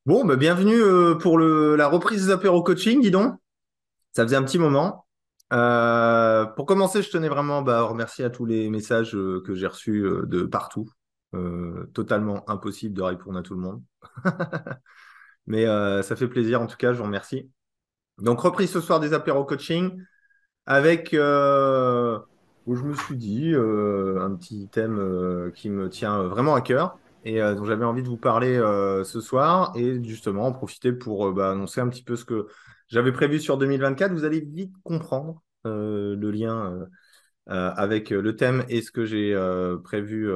Bon, bah, bienvenue pour la reprise des apéros coaching, dis donc. Ça faisait un petit moment. Pour commencer, je tenais vraiment à remercier à tous les messages que j'ai reçus de partout. Totalement impossible de répondre à tout le monde. Mais ça fait plaisir, en tout cas, je vous remercie. Donc, reprise ce soir des apéros coaching avec, où je me suis dit, un petit thème qui me tient vraiment à cœur et dont j'avais envie de vous parler ce soir et justement en profiter pour annoncer un petit peu ce que j'avais prévu sur 2024. Vous allez vite comprendre le lien avec le thème et ce que j'ai prévu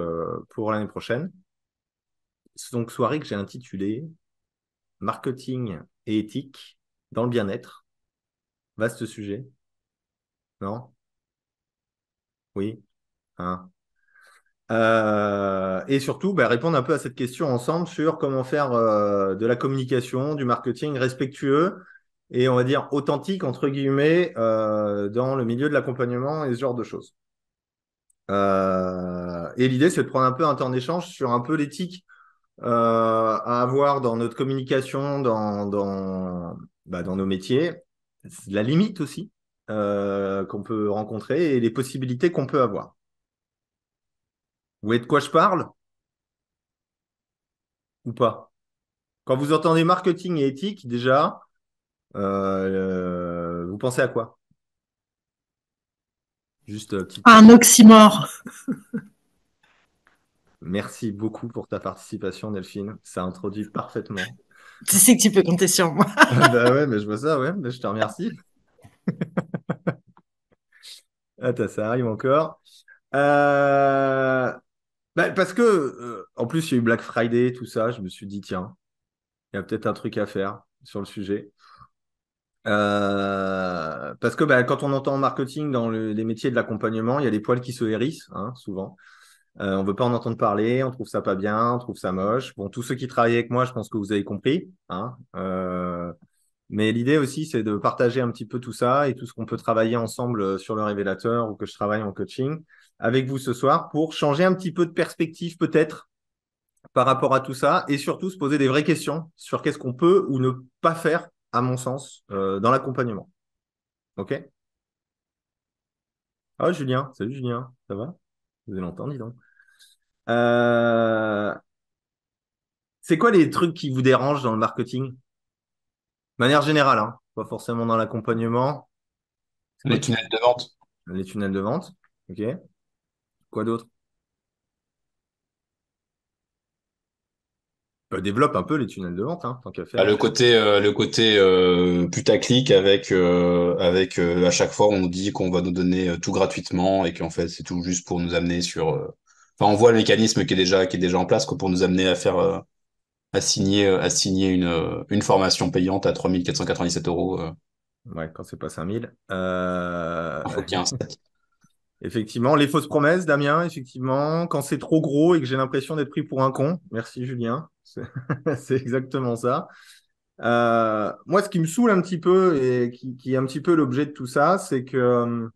pour l'année prochaine. Donc, soirée que j'ai intitulée Marketing et éthique dans le bien-être. Vaste sujet, non? Oui, hein. Et surtout, répondre un peu à cette question ensemble sur comment faire de la communication, du marketing respectueux et on va dire authentique, entre guillemets, dans le milieu de l'accompagnement et ce genre de choses. Et l'idée, c'est de prendre un peu un temps d'échange sur un peu l'éthique à avoir dans notre communication, dans nos métiers, la limite aussi qu'on peut rencontrer et les possibilités qu'on peut avoir. Vous voyez de quoi je parle ou pas? Quand vous entendez marketing et éthique, déjà, vous pensez à quoi? Juste petite Un question. oxymore. Merci beaucoup pour ta participation, Delphine. Ça introduit parfaitement. Tu sais que tu peux compter sur moi. Bah ouais, mais je vois ça, ouais. Mais je te remercie. Attends, ça arrive encore. Euh, parce que, en plus, il y a eu Black Friday, tout ça. Je me suis dit, tiens, il y a peut-être un truc à faire sur le sujet. Parce que quand on entend marketing dans les métiers de l'accompagnement, il y a les poils qui se hérissent, hein, souvent. On veut pas en entendre parler, on trouve ça pas bien, on trouve ça moche. Bon, tous ceux qui travaillent avec moi, je pense que vous avez compris, hein. Mais l'idée aussi, c'est de partager un petit peu tout ça et tout ce qu'on peut travailler ensemble sur le révélateur ou que je travaille en coaching avec vous ce soir pour changer un petit peu de perspective peut-être par rapport à tout ça et surtout se poser des vraies questions sur qu'est-ce qu'on peut ou ne pas faire, à mon sens, dans l'accompagnement. OK? Ah, Julien, salut Julien, ça va? Vous avez longtemps, dis donc. Euh, C'est quoi les trucs qui vous dérangent dans le marketing? De manière générale, hein, pas forcément dans l'accompagnement. C'est quoi Les tunnels de vente. les tunnels de vente? Ok. Quoi d'autre? Développe un peu les tunnels de vente, hein, tant qu'à Bah, faire. le côté putaclic avec à chaque fois on nous dit qu'on va nous donner tout gratuitement et qu'en fait c'est tout juste pour nous amener sur. Enfin, on voit le mécanisme qui est déjà en place quoi, pour nous amener à faire à signer une formation payante à 3 497 euros. Ouais, quand c'est pas 5000. Il faut qu'il y ait un set. Effectivement, les fausses promesses, Damien, effectivement. Quand c'est trop gros et que j'ai l'impression d'être pris pour un con. Merci, Julien. C'est c'est exactement ça. Moi, ce qui me saoule un petit peu et qui est un petit peu l'objet de tout ça, c'est que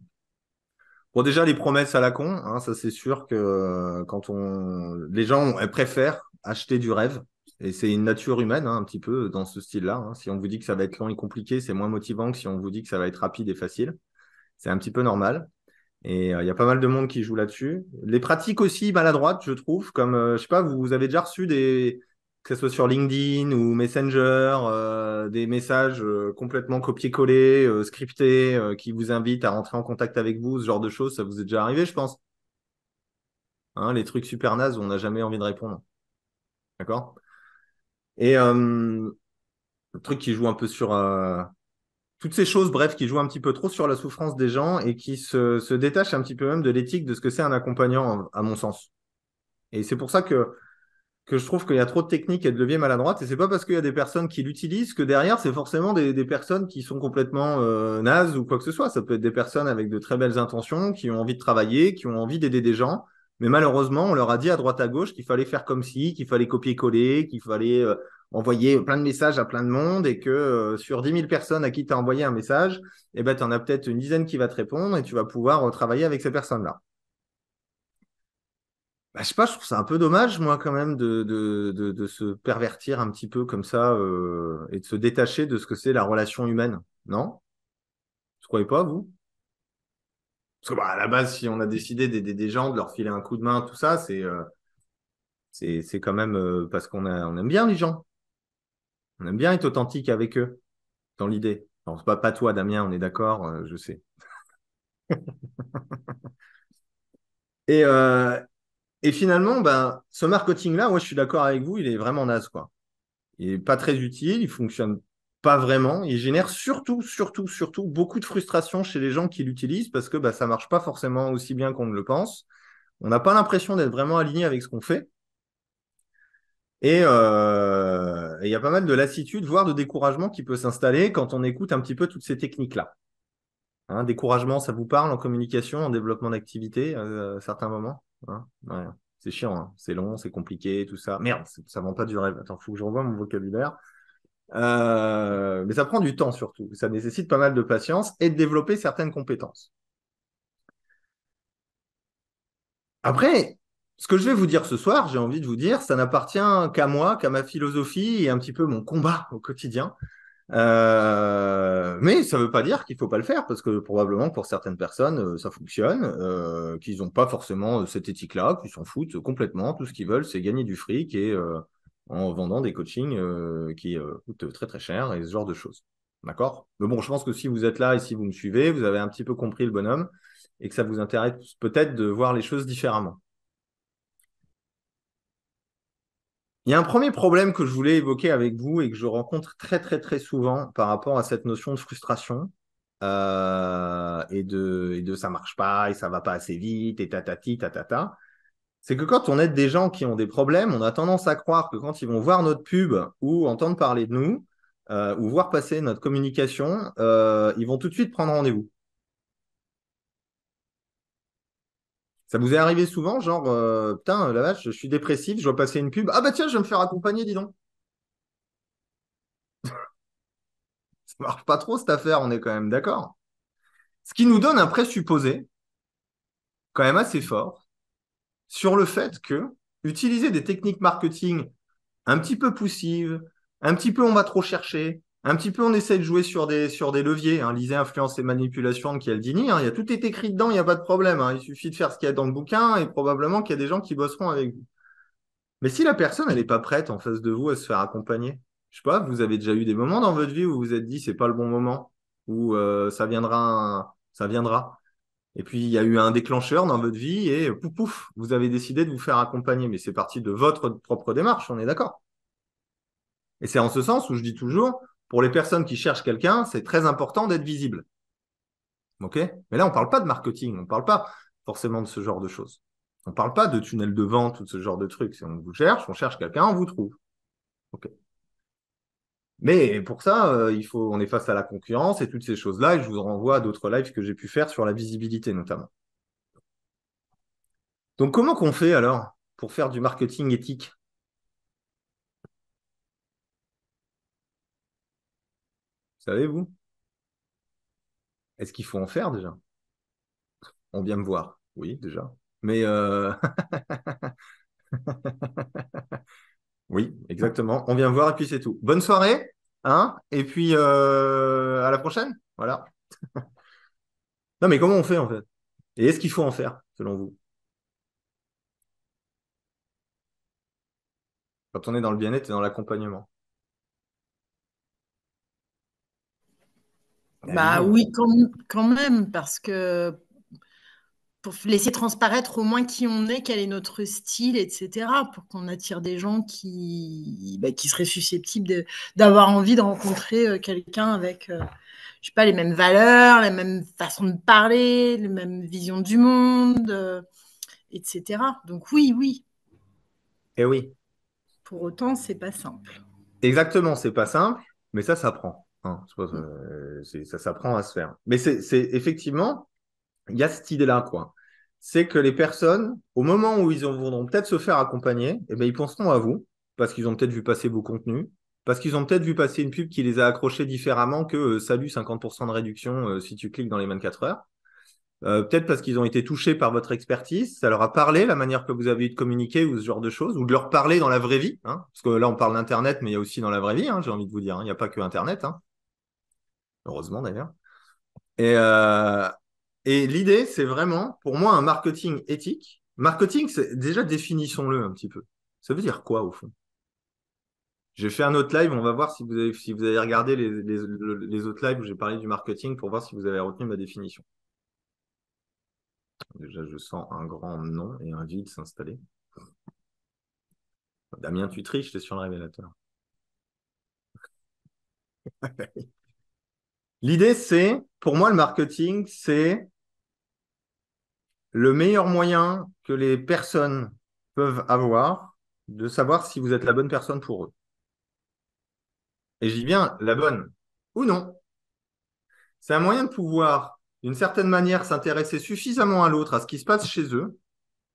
bon, déjà, les promesses à la con, hein, ça c'est sûr que les gens elles préfèrent acheter du rêve. Et c'est une nature humaine, hein, un petit peu dans ce style-là, hein. Si on vous dit que ça va être long et compliqué, c'est moins motivant que si on vous dit que ça va être rapide et facile. C'est un petit peu normal. Et il y a pas mal de monde qui joue là-dessus. Les pratiques aussi maladroites, je trouve, comme, je sais pas, vous avez déjà reçu que ce soit sur LinkedIn ou Messenger, des messages complètement copier-coller, scriptés, qui vous invitent à rentrer en contact avec vous, ce genre de choses, ça vous est déjà arrivé, je pense. Hein, les trucs super nazes où on n'a jamais envie de répondre. D'accord? Et le truc qui joue un peu sur toutes ces choses, bref, qui jouent un petit peu trop sur la souffrance des gens et qui se détachent un petit peu même de l'éthique de ce que c'est un accompagnant, à mon sens. Et c'est pour ça que je trouve qu'il y a trop de techniques et de leviers maladroites. Et c'est pas parce qu'il y a des personnes qui l'utilisent que derrière, c'est forcément des personnes qui sont complètement nazes ou quoi que ce soit. Ça peut être des personnes avec de très belles intentions, qui ont envie de travailler, qui ont envie d'aider des gens. Mais malheureusement, on leur a dit à droite à gauche qu'il fallait faire comme ci, qu'il fallait copier-coller, qu'il fallait envoyer plein de messages à plein de monde et que sur 10 000 personnes à qui tu as envoyé un message, eh ben, tu en as peut-être une dizaine qui va te répondre et tu vas pouvoir travailler avec ces personnes-là. Bah, je sais pas, je trouve ça un peu dommage, moi, quand même, de se pervertir un petit peu comme ça et de se détacher de ce que c'est la relation humaine. Non? Vous croyez pas, vous? Parce que, bah, à la base, si on a décidé d'aider des gens, de leur filer un coup de main, tout ça, c'est quand même parce on aime bien les gens. On aime bien être authentique avec eux, dans l'idée. Alors, c'est pas toi, Damien, on est d'accord, je sais. Et, euh, et finalement, ben, ce marketing-là, moi, je suis d'accord avec vous, il est vraiment naze, quoi. Il est pas très utile, il fonctionne pas vraiment, il génère surtout beaucoup de frustration chez les gens qui l'utilisent parce que bah, ça marche pas forcément aussi bien qu'on ne le pense. On n'a pas l'impression d'être vraiment aligné avec ce qu'on fait. Et il y a pas mal de lassitude, voire de découragement qui peut s'installer quand on écoute un petit peu toutes ces techniques-là. Hein, découragement, ça vous parle en communication, en développement d'activité à certains moments? Hein. Ouais. C'est chiant, hein. C'est long, c'est compliqué, tout ça. Merde, ça vend pas du rêve. Attends, faut que je revoie mon vocabulaire. Mais ça prend du temps surtout. Ça nécessite pas mal de patience et de développer certaines compétences. Après, ce que je vais vous dire ce soir, j'ai envie de vous dire, ça n'appartient qu'à moi, qu'à ma philosophie et un petit peu mon combat au quotidien. Mais ça ne veut pas dire qu'il ne faut pas le faire, parce que probablement pour certaines personnes, ça fonctionne, qu'ils n'ont pas forcément cette éthique-là, qu'ils s'en foutent complètement. Tout ce qu'ils veulent, c'est gagner du fric et en vendant des coachings qui coûtent très très cher et ce genre de choses. D'accord? Mais bon, je pense que si vous êtes là et si vous me suivez, vous avez un petit peu compris le bonhomme et que ça vous intéresse peut-être de voir les choses différemment. Il y a un premier problème que je voulais évoquer avec vous et que je rencontre très très très souvent par rapport à cette notion de frustration et de ça marche pas et ça va pas assez vite et tatati tatata. C'est que quand on aide des gens qui ont des problèmes, on a tendance à croire que quand ils vont voir notre pub ou entendre parler de nous ou voir passer notre communication, ils vont tout de suite prendre rendez-vous. Ça vous est arrivé souvent, genre, putain, la vache, je suis dépressif, je dois passer une pub. Ah bah tiens, je vais me faire accompagner, dis donc. Ça marche pas trop cette affaire, on est quand même d'accord. Ce qui nous donne un présupposé, quand même assez fort, sur le fait que utiliser des techniques marketing un petit peu poussives, un petit peu on va trop chercher, un petit peu on essaie de jouer sur des leviers, hein, lisez Influence et manipulation de Cialdini, hein, il y a tout est écrit dedans, il n'y a pas de problème, hein, il suffit de faire ce qu'il y a dans le bouquin et probablement qu'il y a des gens qui bosseront avec vous. Mais si la personne, elle n'est pas prête en face de vous à se faire accompagner, je sais pas, vous avez déjà eu des moments dans votre vie où vous vous êtes dit c'est pas le bon moment, où ça viendra, ça viendra. Et puis il y a eu un déclencheur dans votre vie et pouf pouf, vous avez décidé de vous faire accompagner. Mais c'est parti de votre propre démarche, on est d'accord. Et c'est en ce sens où je dis toujours, pour les personnes qui cherchent quelqu'un, c'est très important d'être visible. Ok? Mais là, on ne parle pas de marketing, on ne parle pas forcément de ce genre de choses. On ne parle pas de tunnel de vente ou de ce genre de trucs. Si on vous cherche, on cherche quelqu'un, on vous trouve. Ok. Mais pour ça, on est face à la concurrence et toutes ces choses-là. Et je vous renvoie à d'autres lives que j'ai pu faire sur la visibilité notamment. Donc, comment qu'on fait alors pour faire du marketing éthique? Savez-vous? Est-ce qu'il faut en faire déjà? On vient me voir. Oui, déjà. Mais oui, exactement. On vient me voir et puis c'est tout. Bonne soirée, hein? Et puis à la prochaine. Voilà. Non, mais comment on fait en fait? Et est-ce qu'il faut en faire, selon vous? Quand on est dans le bien-être et dans l'accompagnement. Bah Allez-y, hein. oui, quand même, parce que pour laisser transparaître au moins qui on est, quel est notre style, etc., pour qu'on attire des gens qui seraient susceptibles d'avoir envie de rencontrer quelqu'un avec, je sais pas, les mêmes valeurs, les mêmes façons de parler, les mêmes visions du monde, etc. Donc oui, Eh oui, pour autant, c'est pas simple. exactement, c'est pas simple, mais ça s'apprend. Hein. Ça s'apprend à se faire. Mais effectivement, il y a cette idée-là, quoi. C'est que les personnes, au moment où vont peut-être se faire accompagner, eh ben, ils penseront à vous, parce qu'ils ont peut-être vu passer vos contenus, parce qu'ils ont peut-être vu passer une pub qui les a accrochés différemment que salut, 50% de réduction si tu cliques dans les 24 heures. Peut-être parce qu'ils ont été touchés par votre expertise, ça leur a parlé, la manière que vous avez eu de communiquer ou ce genre de choses, ou de leur parler dans la vraie vie, hein, parce que là, on parle d'Internet, mais il y a aussi dans la vraie vie, hein, j'ai envie de vous dire, hein, il n'y a pas que Internet, hein, heureusement d'ailleurs. Et l'idée, c'est vraiment, pour moi, un marketing éthique. Marketing, c'est déjà définissons-le un petit peu. Ça veut dire quoi au fond? J'ai fait un autre live, on va voir si vous avez regardé les autres lives où j'ai parlé du marketing pour voir si vous avez retenu ma définition. Déjà, je sens un grand non et un vide s'installer. Damien, tu triches, t'es sur le révélateur. L'idée, c'est, pour moi, le marketing, c'est le meilleur moyen que les personnes peuvent avoir de savoir si vous êtes la bonne personne pour eux. Et je dis bien la bonne ou non. C'est un moyen de pouvoir, d'une certaine manière, s'intéresser suffisamment à l'autre, à ce qui se passe chez eux,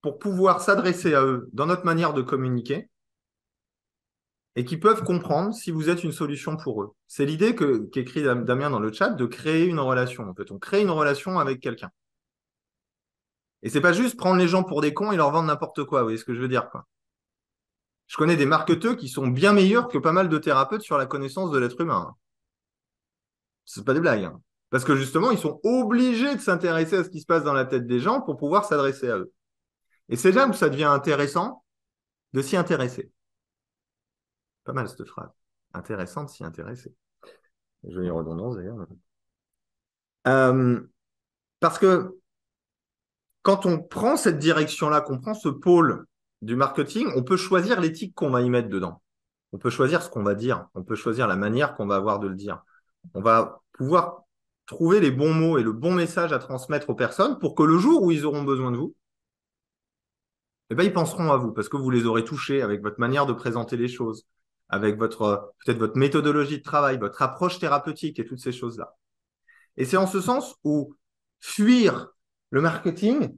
pour pouvoir s'adresser à eux dans notre manière de communiquer et qui peuvent comprendre si vous êtes une solution pour eux. C'est l'idée qu'écrit Damien dans le chat de créer une relation. En fait, on crée une relation avec quelqu'un. Et c'est pas juste prendre les gens pour des cons et leur vendre n'importe quoi. Vous voyez ce que je veux dire, quoi. Je connais des marketeurs qui sont bien meilleurs que pas mal de thérapeutes sur la connaissance de l'être humain, hein. C'est pas des blagues, hein. Parce que justement, ils sont obligés de s'intéresser à ce qui se passe dans la tête des gens pour pouvoir s'adresser à eux. Et c'est là où ça devient intéressant de s'y intéresser. Pas mal cette phrase. Intéressant de s'y intéresser. Jolie redondance d'ailleurs. Euh, parce que quand on prend cette direction-là, qu'on prend ce pôle du marketing, on peut choisir l'éthique qu'on va y mettre dedans. On peut choisir ce qu'on va dire. On peut choisir la manière qu'on va avoir de le dire. On va pouvoir trouver les bons mots et le bon message à transmettre aux personnes pour que le jour où ils auront besoin de vous, eh ben, ils penseront à vous parce que vous les aurez touchés avec votre manière de présenter les choses, avec votre peut-être votre méthodologie de travail, votre approche thérapeutique et toutes ces choses-là. Et c'est en ce sens où fuir le marketing,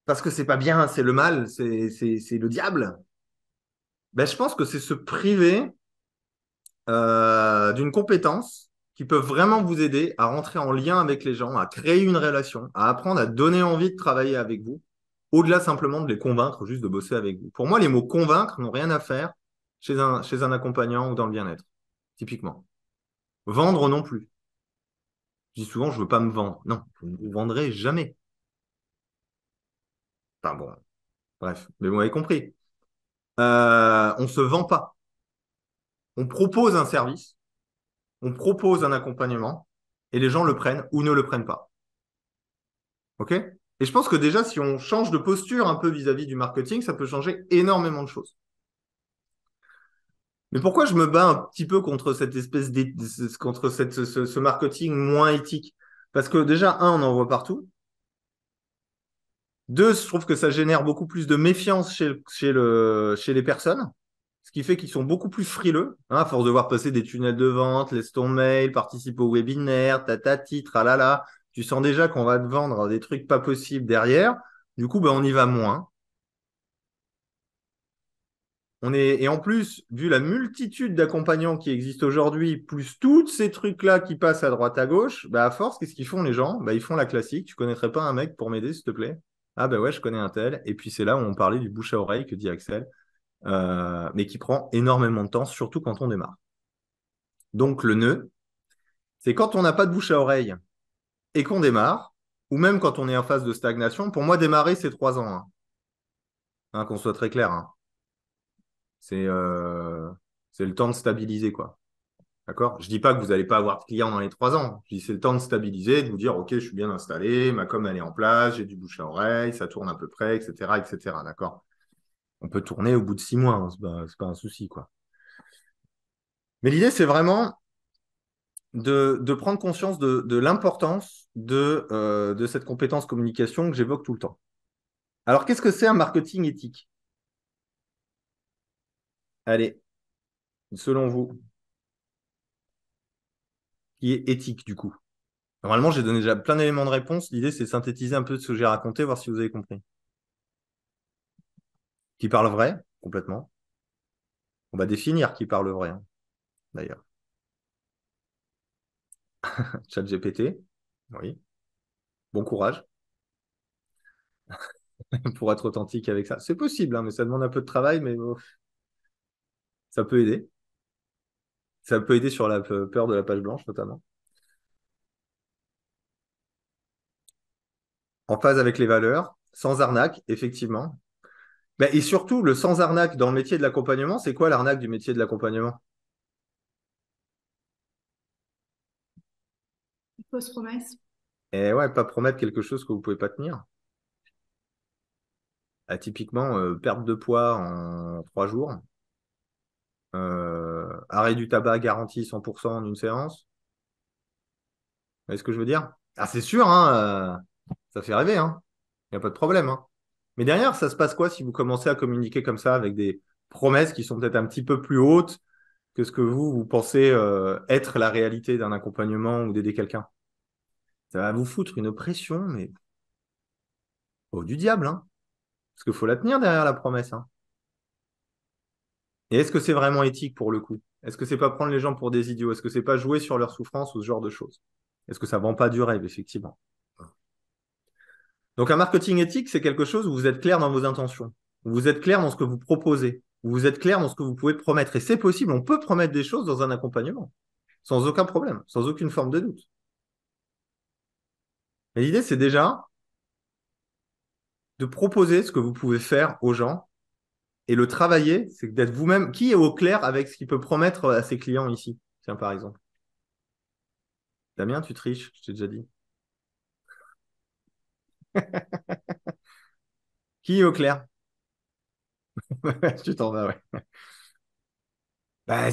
parce que c'est pas bien, c'est le mal, c'est le diable, ben, je pense que c'est se priver d'une compétence qui peut vraiment vous aider à rentrer en lien avec les gens, à créer une relation, à apprendre à donner envie de travailler avec vous, au-delà simplement de les convaincre juste de bosser avec vous. Pour moi, les mots convaincre n'ont rien à faire chez un accompagnant ou dans le bien-être, typiquement. Vendre non plus. Je dis souvent, je ne veux pas me vendre. Non, vous ne vous vendrez jamais. Enfin bon, bref, mais vous m'avez compris. On ne se vend pas. On propose un service, on propose un accompagnement, et les gens le prennent ou ne le prennent pas. OK? Et je pense que déjà, si on change de posture un peu vis-à-vis du marketing, ça peut changer énormément de choses. Mais pourquoi je me bats un petit peu contre cette espèce contre ce marketing moins éthique? Parce que déjà, un, on en voit partout. Deux, je trouve que ça génère beaucoup plus de méfiance chez les personnes, ce qui fait qu'ils sont beaucoup plus frileux, hein, à force de voir passer des tunnels de vente, laisse ton mail, participe au webinaire, tatati, tralala. Tu sens déjà qu'on va te vendre des trucs pas possibles derrière. Du coup, ben, on y va moins. Et en plus, vu la multitude d'accompagnants qui existent aujourd'hui, plus tous ces trucs-là qui passent à droite à gauche, bah à force, qu'est-ce qu'ils font les gens? Bah, ils font la classique. Tu connaîtrais pas un mec pour m'aider, s'il te plaît? Ah bah ouais, je connais un tel. Et puis c'est là où on parlait du bouche à oreille que dit Axel, mais qui prend énormément de temps, surtout quand on démarre. Donc le nœud, c'est quand on n'a pas de bouche à oreille et qu'on démarre, ou même quand on est en phase de stagnation. Pour moi, démarrer, c'est 3 ans, hein. Hein, qu'on soit très clair, hein. C'est c'est le temps de stabiliser, quoi. D'accord? Je dis pas que vous n'allez pas avoir de clients dans les 3 ans. Je dis c'est le temps de stabiliser, de vous dire, OK, je suis bien installé, ma com, elle est en place, j'ai du bouche à oreille, ça tourne à peu près, etc., etc. D'accord? On peut tourner au bout de 6 mois, hein, c'est pas un souci, quoi. Mais l'idée, c'est vraiment de prendre conscience de l'importance de cette compétence communication que j'évoque tout le temps. Alors, qu'est-ce que c'est un marketing éthique? Allez, selon vous, qui est éthique, du coup? Normalement, j'ai donné déjà plein d'éléments de réponse. L'idée, c'est de synthétiser un peu ce que j'ai raconté, voir si vous avez compris. Qui parle vrai, complètement. On va définir qui parle vrai, hein, d'ailleurs. ChatGPT, oui. Bon courage pour être authentique avec ça. C'est possible, hein, mais ça demande un peu de travail, mais ça peut aider. Ça peut aider sur la peur de la page blanche, notamment. En phase avec les valeurs, sans arnaque, effectivement. Ben, et surtout, le sans arnaque dans le métier de l'accompagnement, c'est quoi l'arnaque du métier de l'accompagnement? Fausse promesse. Et ouais, pas promettre quelque chose que vous pouvez pas tenir. Typiquement, perte de poids en 3 jours. Arrêt du tabac garanti 100% en une séance. Vous voyez ce que je veux dire? Ah, c'est sûr, hein, ça fait rêver, hein. Il n'y a pas de problème, hein. Mais derrière, ça se passe quoi si vous commencez à communiquer comme ça avec des promesses qui sont peut-être un petit peu plus hautes que ce que vous pensez être la réalité d'un accompagnement ou d'aider quelqu'un? Ça va vous foutre une pression, mais du diable, hein. Parce qu'il faut la tenir derrière la promesse, hein. Et est-ce que c'est vraiment éthique pour le coup? Est-ce que c'est pas prendre les gens pour des idiots? Est-ce que c'est pas jouer sur leur souffrance ou ce genre de choses? Est-ce que ça vend pas du rêve, effectivement? Donc un marketing éthique, c'est quelque chose où vous êtes clair dans vos intentions, où vous êtes clair dans ce que vous proposez, où vous êtes clair dans ce que vous pouvez promettre. Et c'est possible, on peut promettre des choses dans un accompagnement, sans aucun problème, sans aucune forme de doute. Mais l'idée, c'est déjà de proposer ce que vous pouvez faire aux gens et le travailler, c'est d'être vous-même. Qui est au clair avec ce qu'il peut promettre à ses clients ici? Tiens, par exemple. Damien, tu triches, je t'ai déjà dit. Qui est au clair? Tu t'en vas, ouais. Bah,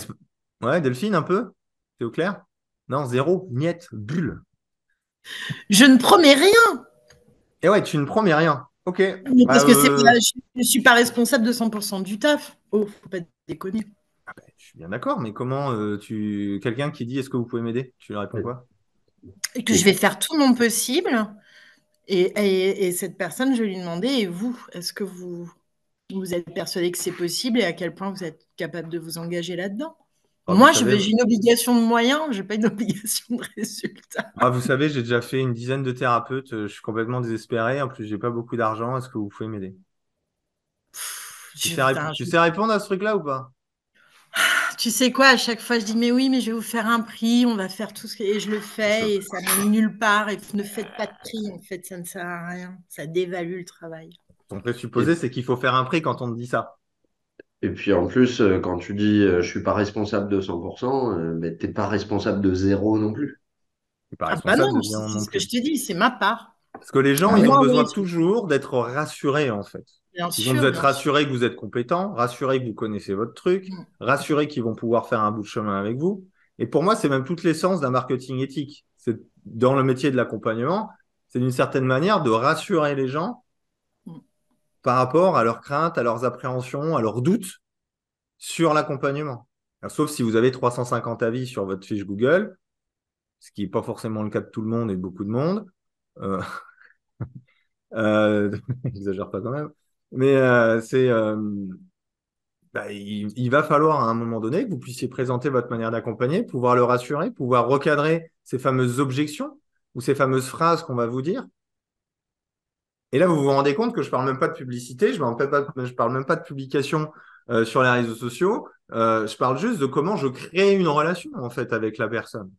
ouais, Delphine, un peu? T'es au clair? Non, zéro, niette, bulle. Je ne promets rien. Et ouais, tu ne promets rien. Ok. Parce que je ne suis pas responsable de 100% du taf. Oh, faut pas déconner. Je suis bien d'accord, mais comment quelqu'un qui dit est-ce que vous pouvez m'aider? Tu lui réponds quoi? Et que je vais faire tout mon possible. Et cette personne, je lui demandais, et vous, est-ce que vous êtes persuadé que c'est possible et à quel point vous êtes capable de vous engager là-dedans? Vous Moi, savez, j'ai une obligation de moyens, je n'ai pas une obligation de résultat. vous savez, j'ai déjà fait une dizaine de thérapeutes. Je suis complètement désespéré. En plus, j'ai pas beaucoup d'argent. Est-ce que vous pouvez m'aider? Tu sais répondre à ce truc-là ou pas? Tu sais quoi, à chaque fois, je dis, mais oui, mais je vais vous faire un prix, on va faire tout ce que... Et je le fais, et ça mène nulle part. Et ne faites pas de prix, en fait, ça ne sert à rien. Ça dévalue le travail. Ton Et, présupposé, c'est qu'il faut faire un prix quand on te dit ça. et puis en plus, quand tu dis je suis pas responsable de 100%, mais t'es pas responsable de zéro non plus. Je suis pas Ah bah responsable de non, bien c'est non ce que plus. je te dis, c'est ma part. Parce que les gens, ils ont Moi, besoin oui, toujours d'être rassurés, en fait. bien Ils ont besoin sûr, d'être bien sûr. rassurés que vous êtes compétent, rassurés que vous connaissez votre truc, rassurés qu'ils vont pouvoir faire un bout de chemin avec vous. Et pour moi, c'est même toute l'essence d'un marketing éthique. C'est dans le métier de l'accompagnement, c'est d'une certaine manière de rassurer les gens par rapport à leurs craintes, à leurs appréhensions, à leurs doutes sur l'accompagnement. Sauf si vous avez 350 avis sur votre fiche Google, ce qui n'est pas forcément le cas de tout le monde et de beaucoup de monde. Euh, J'exagère pas quand même. Mais il va falloir à un moment donné que vous puissiez présenter votre manière d'accompagner, pouvoir le rassurer, pouvoir recadrer ces fameuses objections ou ces fameuses phrases qu'on va vous dire. Et là, vous vous rendez compte que je parle même pas de publicité, je parle même pas de publication sur les réseaux sociaux. Je parle juste de comment je crée une relation en fait avec la personne.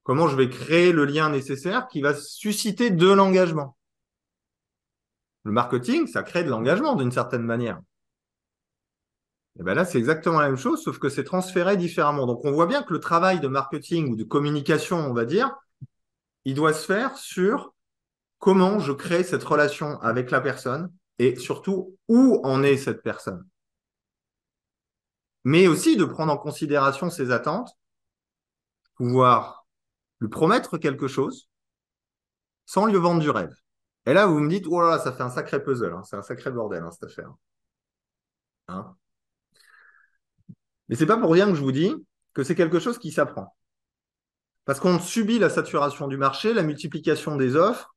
Comment je vais créer le lien nécessaire qui va susciter de l'engagement. Le marketing, ça crée de l'engagement d'une certaine manière. Et ben là, c'est exactement la même chose, sauf que c'est transféré différemment. Donc, on voit bien que le travail de marketing ou de communication, on va dire, il doit se faire sur comment je crée cette relation avec la personne et surtout où en est cette personne. Mais aussi de prendre en considération ses attentes, pouvoir lui promettre quelque chose sans lui vendre du rêve. Et là, vous me dites, oh là là, ça fait un sacré puzzle, hein, c'est un sacré bordel, hein, cette affaire. Hein. Mais c'est pas pour rien que je vous dis que c'est quelque chose qui s'apprend. Parce qu'on subit la saturation du marché, la multiplication des offres,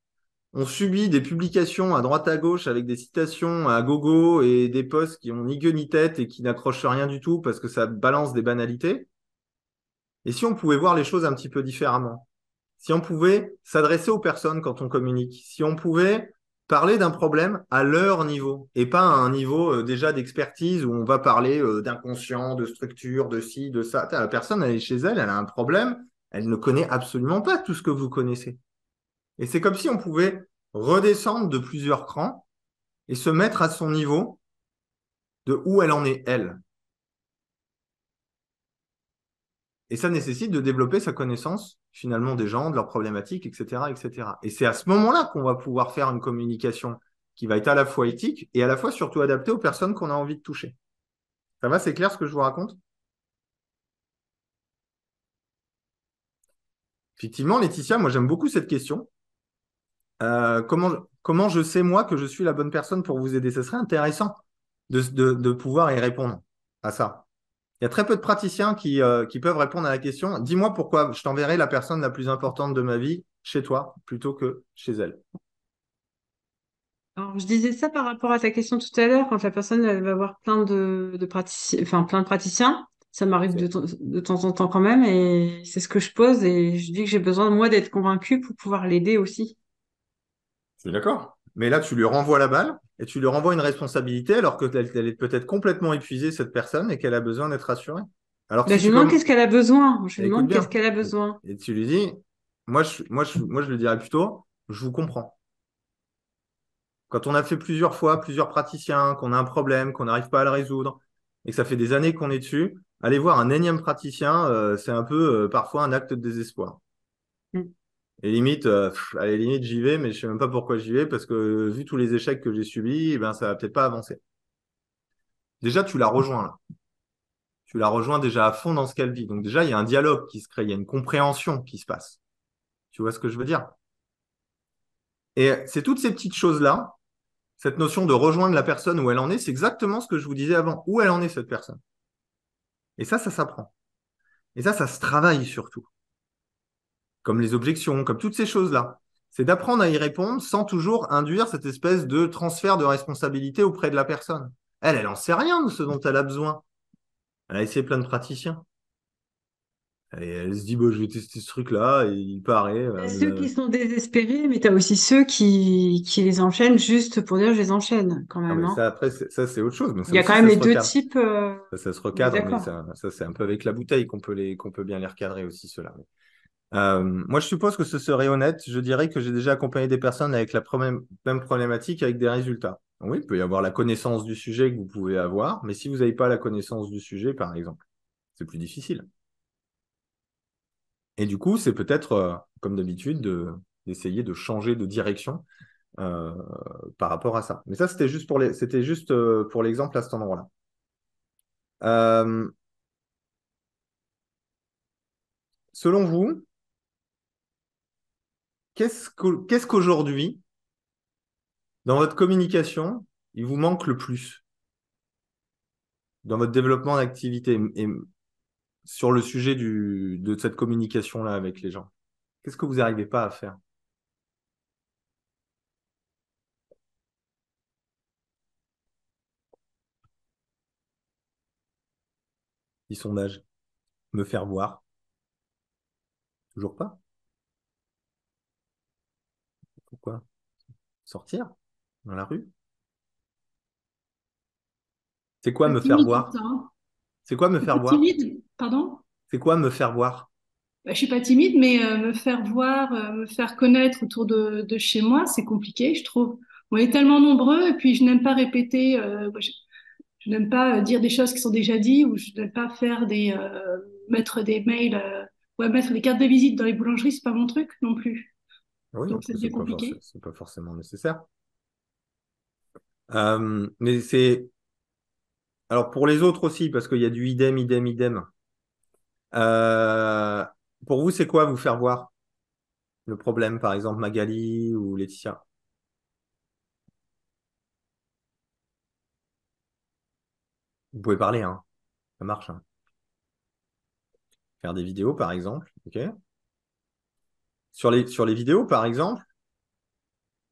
on subit des publications à droite à gauche avec des citations à gogo et des posts qui ont ni queue ni tête et qui n'accrochent rien du tout parce que ça balance des banalités. Et si on pouvait voir les choses un petit peu différemment? si on pouvait s'adresser aux personnes quand on communique, si on pouvait parler d'un problème à leur niveau et pas à un niveau déjà d'expertise où on va parler d'inconscient, de structure, de ci, de ça. La personne, elle est chez elle, elle a un problème, elle ne connaît absolument pas tout ce que vous connaissez. Et c'est comme si on pouvait redescendre de plusieurs crans et se mettre à son niveau de où elle en est, elle. Et ça nécessite de développer sa connaissance finalement des gens, de leurs problématiques, etc., etc. Et c'est à ce moment-là qu'on va pouvoir faire une communication qui va être à la fois éthique et à la fois surtout adaptée aux personnes qu'on a envie de toucher. Ça va, c'est clair ce que je vous raconte? Effectivement, Laetitia, moi j'aime beaucoup cette question. Comment je sais moi que je suis la bonne personne pour vous aider? Ce serait intéressant de pouvoir y répondre à ça. Il y a très peu de praticiens qui peuvent répondre à la question. Dis-moi pourquoi je t'enverrai la personne la plus importante de ma vie chez toi plutôt que chez elle. Alors, je disais ça par rapport à ta question tout à l'heure, quand la personne elle va voir plein de praticiens, enfin plein de praticiens, ça m'arrive de temps en temps quand même, et c'est ce que je pose, et je dis que j'ai besoin moi d'être convaincue pour pouvoir l'aider aussi. Je suis d'accord. Mais là, tu lui renvoies la balle et tu lui renvoies une responsabilité alors qu'elle est peut-être complètement épuisée, cette personne, et qu'elle a besoin d'être rassurée. Alors que Ben, si je lui tu demande comme... qu'est-ce qu'elle a besoin. Je lui Écoute demande qu'est-ce bien. qu'elle a besoin. Et tu lui dis, moi, je le dirais plutôt, je vous comprends. Quand on a fait plusieurs fois, plusieurs praticiens, qu'on a un problème, qu'on n'arrive pas à le résoudre, et que ça fait des années qu'on est dessus, aller voir un énième praticien, c'est un peu parfois un acte de désespoir. Mm. Et limite, à la limite, j'y vais, mais je sais même pas pourquoi j'y vais, parce que vu tous les échecs que j'ai subis, eh ben, ça va peut-être pas avancer. Déjà, tu la rejoins là. Tu la rejoins déjà à fond dans ce qu'elle vit. Donc déjà, il y a un dialogue qui se crée, il y a une compréhension qui se passe. Tu vois ce que je veux dire? Et c'est toutes ces petites choses-là, cette notion de rejoindre la personne où elle en est, c'est exactement ce que je vous disais avant. Où elle en est, cette personne. Et ça s'apprend. Et ça se travaille surtout. Comme les objections, comme toutes ces choses-là. C'est d'apprendre à y répondre sans toujours induire cette espèce de transfert de responsabilité auprès de la personne. Elle en sait rien de ce dont elle a besoin. Elle a essayé plein de praticiens. Et elle se dit, bah, je vais tester ce truc-là, et il paraît. T'as ceux qui sont désespérés, mais tu as aussi ceux qui les enchaînent juste pour dire je les enchaîne quand Ah, même, mais hein. ça, après, ça, c'est autre chose. Mais Il ça y a quand aussi, même ça les se deux recadre. types. Ça se On est recadre, mais d'accord. ça c'est un peu avec la bouteille qu'on peut bien les recadrer aussi, ceux-là. Moi, je suppose que ce serait honnête. Je dirais que j'ai déjà accompagné des personnes avec la même problématique avec des résultats. Oui, il peut y avoir la connaissance du sujet que vous pouvez avoir, mais si vous n'avez pas la connaissance du sujet, par exemple, c'est plus difficile. Et du coup, c'est peut-être, comme d'habitude, d'essayer de changer de direction euh, par rapport à ça. Mais ça, c'était juste pour l'exemple à cet endroit-là. Euh, Selon vous, qu'est-ce qu'aujourd'hui, dans votre communication, il vous manque le plus dans votre développement d'activité et sur le sujet de cette communication-là avec les gens? Qu'est-ce que vous n'arrivez pas à faire? Petit sondage. Me faire voir? Toujours pas? Pourquoi? Sortir dans la rue? C'est quoi Pas me faire timide pour voir? ça, hein. C'est quoi me Je suis faire pas voir? timide, pardon? C'est quoi me faire voir? Je suis pas timide, mais me faire voir, me faire connaître autour de chez moi, c'est compliqué, je trouve. On est tellement nombreux, et puis je n'aime pas répéter, je n'aime pas dire des choses qui sont déjà dites, ou je n'aime pas faire mettre des mails, ouais, mettre des cartes de visite dans les boulangeries, c'est pas mon truc non plus. Oui, Donc ça après, devient compliqué. c'est pas forcément nécessaire. Mais c'est... Alors pour les autres aussi, parce qu'il y a du idem, idem, idem. Euh, pour vous, c'est quoi vous faire voir le problème, par exemple, Magali ou Laetitia? Vous pouvez parler, hein. Ça marche, hein. Faire des vidéos, par exemple. OK. Sur les vidéos, par exemple,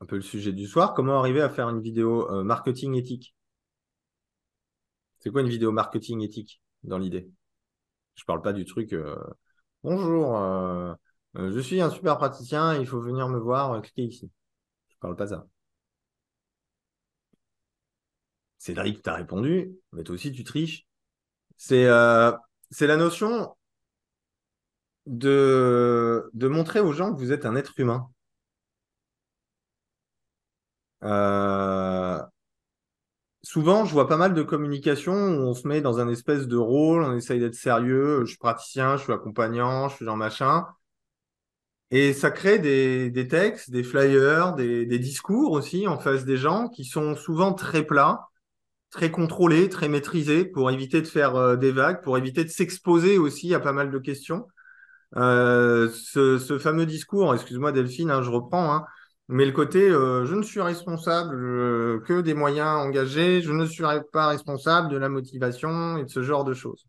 un peu le sujet du soir, comment arriver à faire une vidéo marketing éthique? C'est quoi une vidéo marketing éthique dans l'idée? Je parle pas du truc. Bonjour, Je suis un super praticien, il faut venir me voir, cliquez ici. Je parle pas ça. Cédric t'a répondu, mais toi aussi tu triches. C'est c'est la notion de montrer aux gens que vous êtes un être humain. Euh, Souvent, je vois pas mal de communication où on se met dans un espèce de rôle, on essaye d'être sérieux, je suis praticien, je suis accompagnant, je suis dans machin. Et ça crée des textes, des flyers, des discours aussi en face des gens qui sont souvent très plats, très contrôlés, très maîtrisés pour éviter de faire des vagues, pour éviter de s'exposer aussi à pas mal de questions. Ce fameux discours, excuse-moi Delphine, hein, je reprends, hein, mais le côté je ne suis responsable que des moyens engagés, je ne suis pas responsable de la motivation et de ce genre de choses.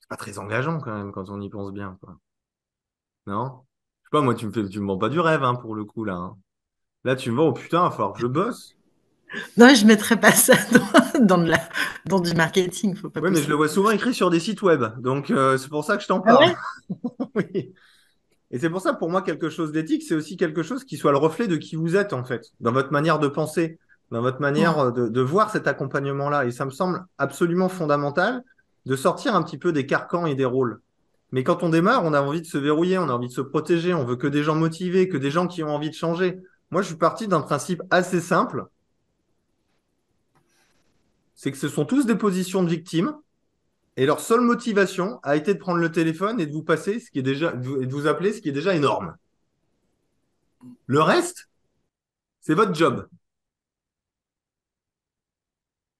C'est pas très engageant quand même quand on y pense bien, quoi. Non? Je sais pas, moi tu me vends pas du rêve hein, pour le coup là, hein. Là tu me vends, oh putain, il va falloir que je bosse. Non, je ne mettrais pas ça dans du marketing, faut pas Oui, mais je le pousser. vois souvent écrit sur des sites web, donc c'est pour ça que je t'en Ah parle. ouais? Oui. Et c'est pour ça, pour moi, quelque chose d'éthique, c'est aussi quelque chose qui soit le reflet de qui vous êtes, en fait, dans votre manière de penser, dans votre manière de voir cet accompagnement-là. Et ça me semble absolument fondamental de sortir un petit peu des carcans et des rôles. Mais quand on démarre, on a envie de se verrouiller, on a envie de se protéger, on veut que des gens motivés, que des gens qui ont envie de changer. Moi, je suis parti d'un principe assez simple, c'est que ce sont tous des positions de victimes, et leur seule motivation a été de prendre le téléphone et de vous passer, ce qui est déjà, et de vous appeler, ce qui est déjà énorme. Le reste, c'est votre job.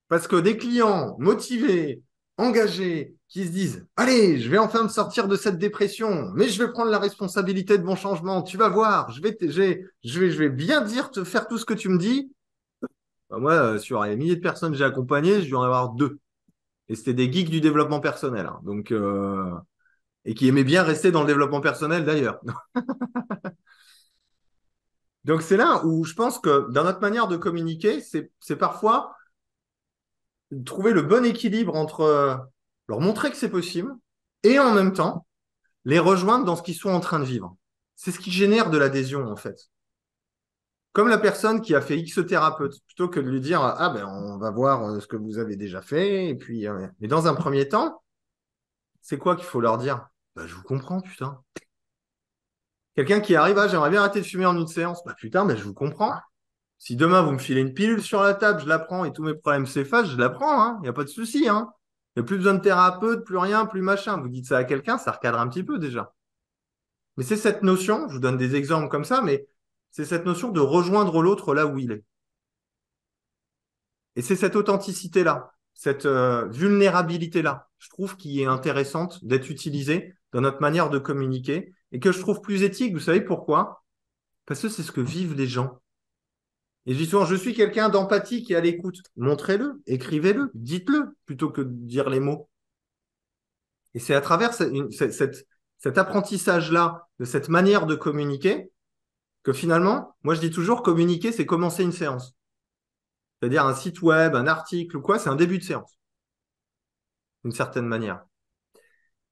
Parce que des clients motivés, engagés, qui se disent, allez, je vais enfin me sortir de cette dépression, mais je vais prendre la responsabilité de mon changement. Tu vas voir, je vais bien dire, te faire tout ce que tu me dis. Bah, moi, sur les milliers de personnes que j'ai accompagnées, je dû en avoir deux. Et c'était des geeks du développement personnel, hein. Donc, et qui aimaient bien rester dans le développement personnel d'ailleurs. Donc, c'est là où je pense que dans notre manière de communiquer, c'est parfois trouver le bon équilibre entre leur montrer que c'est possible et en même temps les rejoindre dans ce qu'ils sont en train de vivre. C'est ce qui génère de l'adhésion en fait. Comme la personne qui a fait X thérapeute, plutôt que de lui dire ah ben on va voir ce que vous avez déjà fait et puis mais dans un premier temps, c'est quoi qu'il faut leur dire? Bah, je vous comprends putain. Quelqu'un qui arrive ah j'aimerais bien arrêter de fumer en une séance, bah putain mais je vous comprends. Si demain vous me filez une pilule sur la table, je la prends et tous mes problèmes s'effacent, je la prends, hein. Il n'y a pas de souci, hein. Il n'y a plus besoin de thérapeute, plus rien, plus machin. Vous dites ça à quelqu'un, ça recadre un petit peu déjà. Mais c'est cette notion, je vous donne des exemples comme ça, mais c'est cette notion de rejoindre l'autre là où il est. Et c'est cette authenticité-là, cette vulnérabilité-là, je trouve qui est intéressante d'être utilisée dans notre manière de communiquer et que je trouve plus éthique. Vous savez pourquoi? Parce que c'est ce que vivent les gens. Et je dis souvent, je suis quelqu'un d'empathique et à l'écoute. Montrez-le, écrivez-le, dites-le, plutôt que de dire les mots. Et c'est à travers cet apprentissage-là, de cette manière de communiquer, que finalement, moi je dis toujours, communiquer, c'est commencer une séance. C'est-à-dire un site web, un article ou quoi, c'est un début de séance, d'une certaine manière.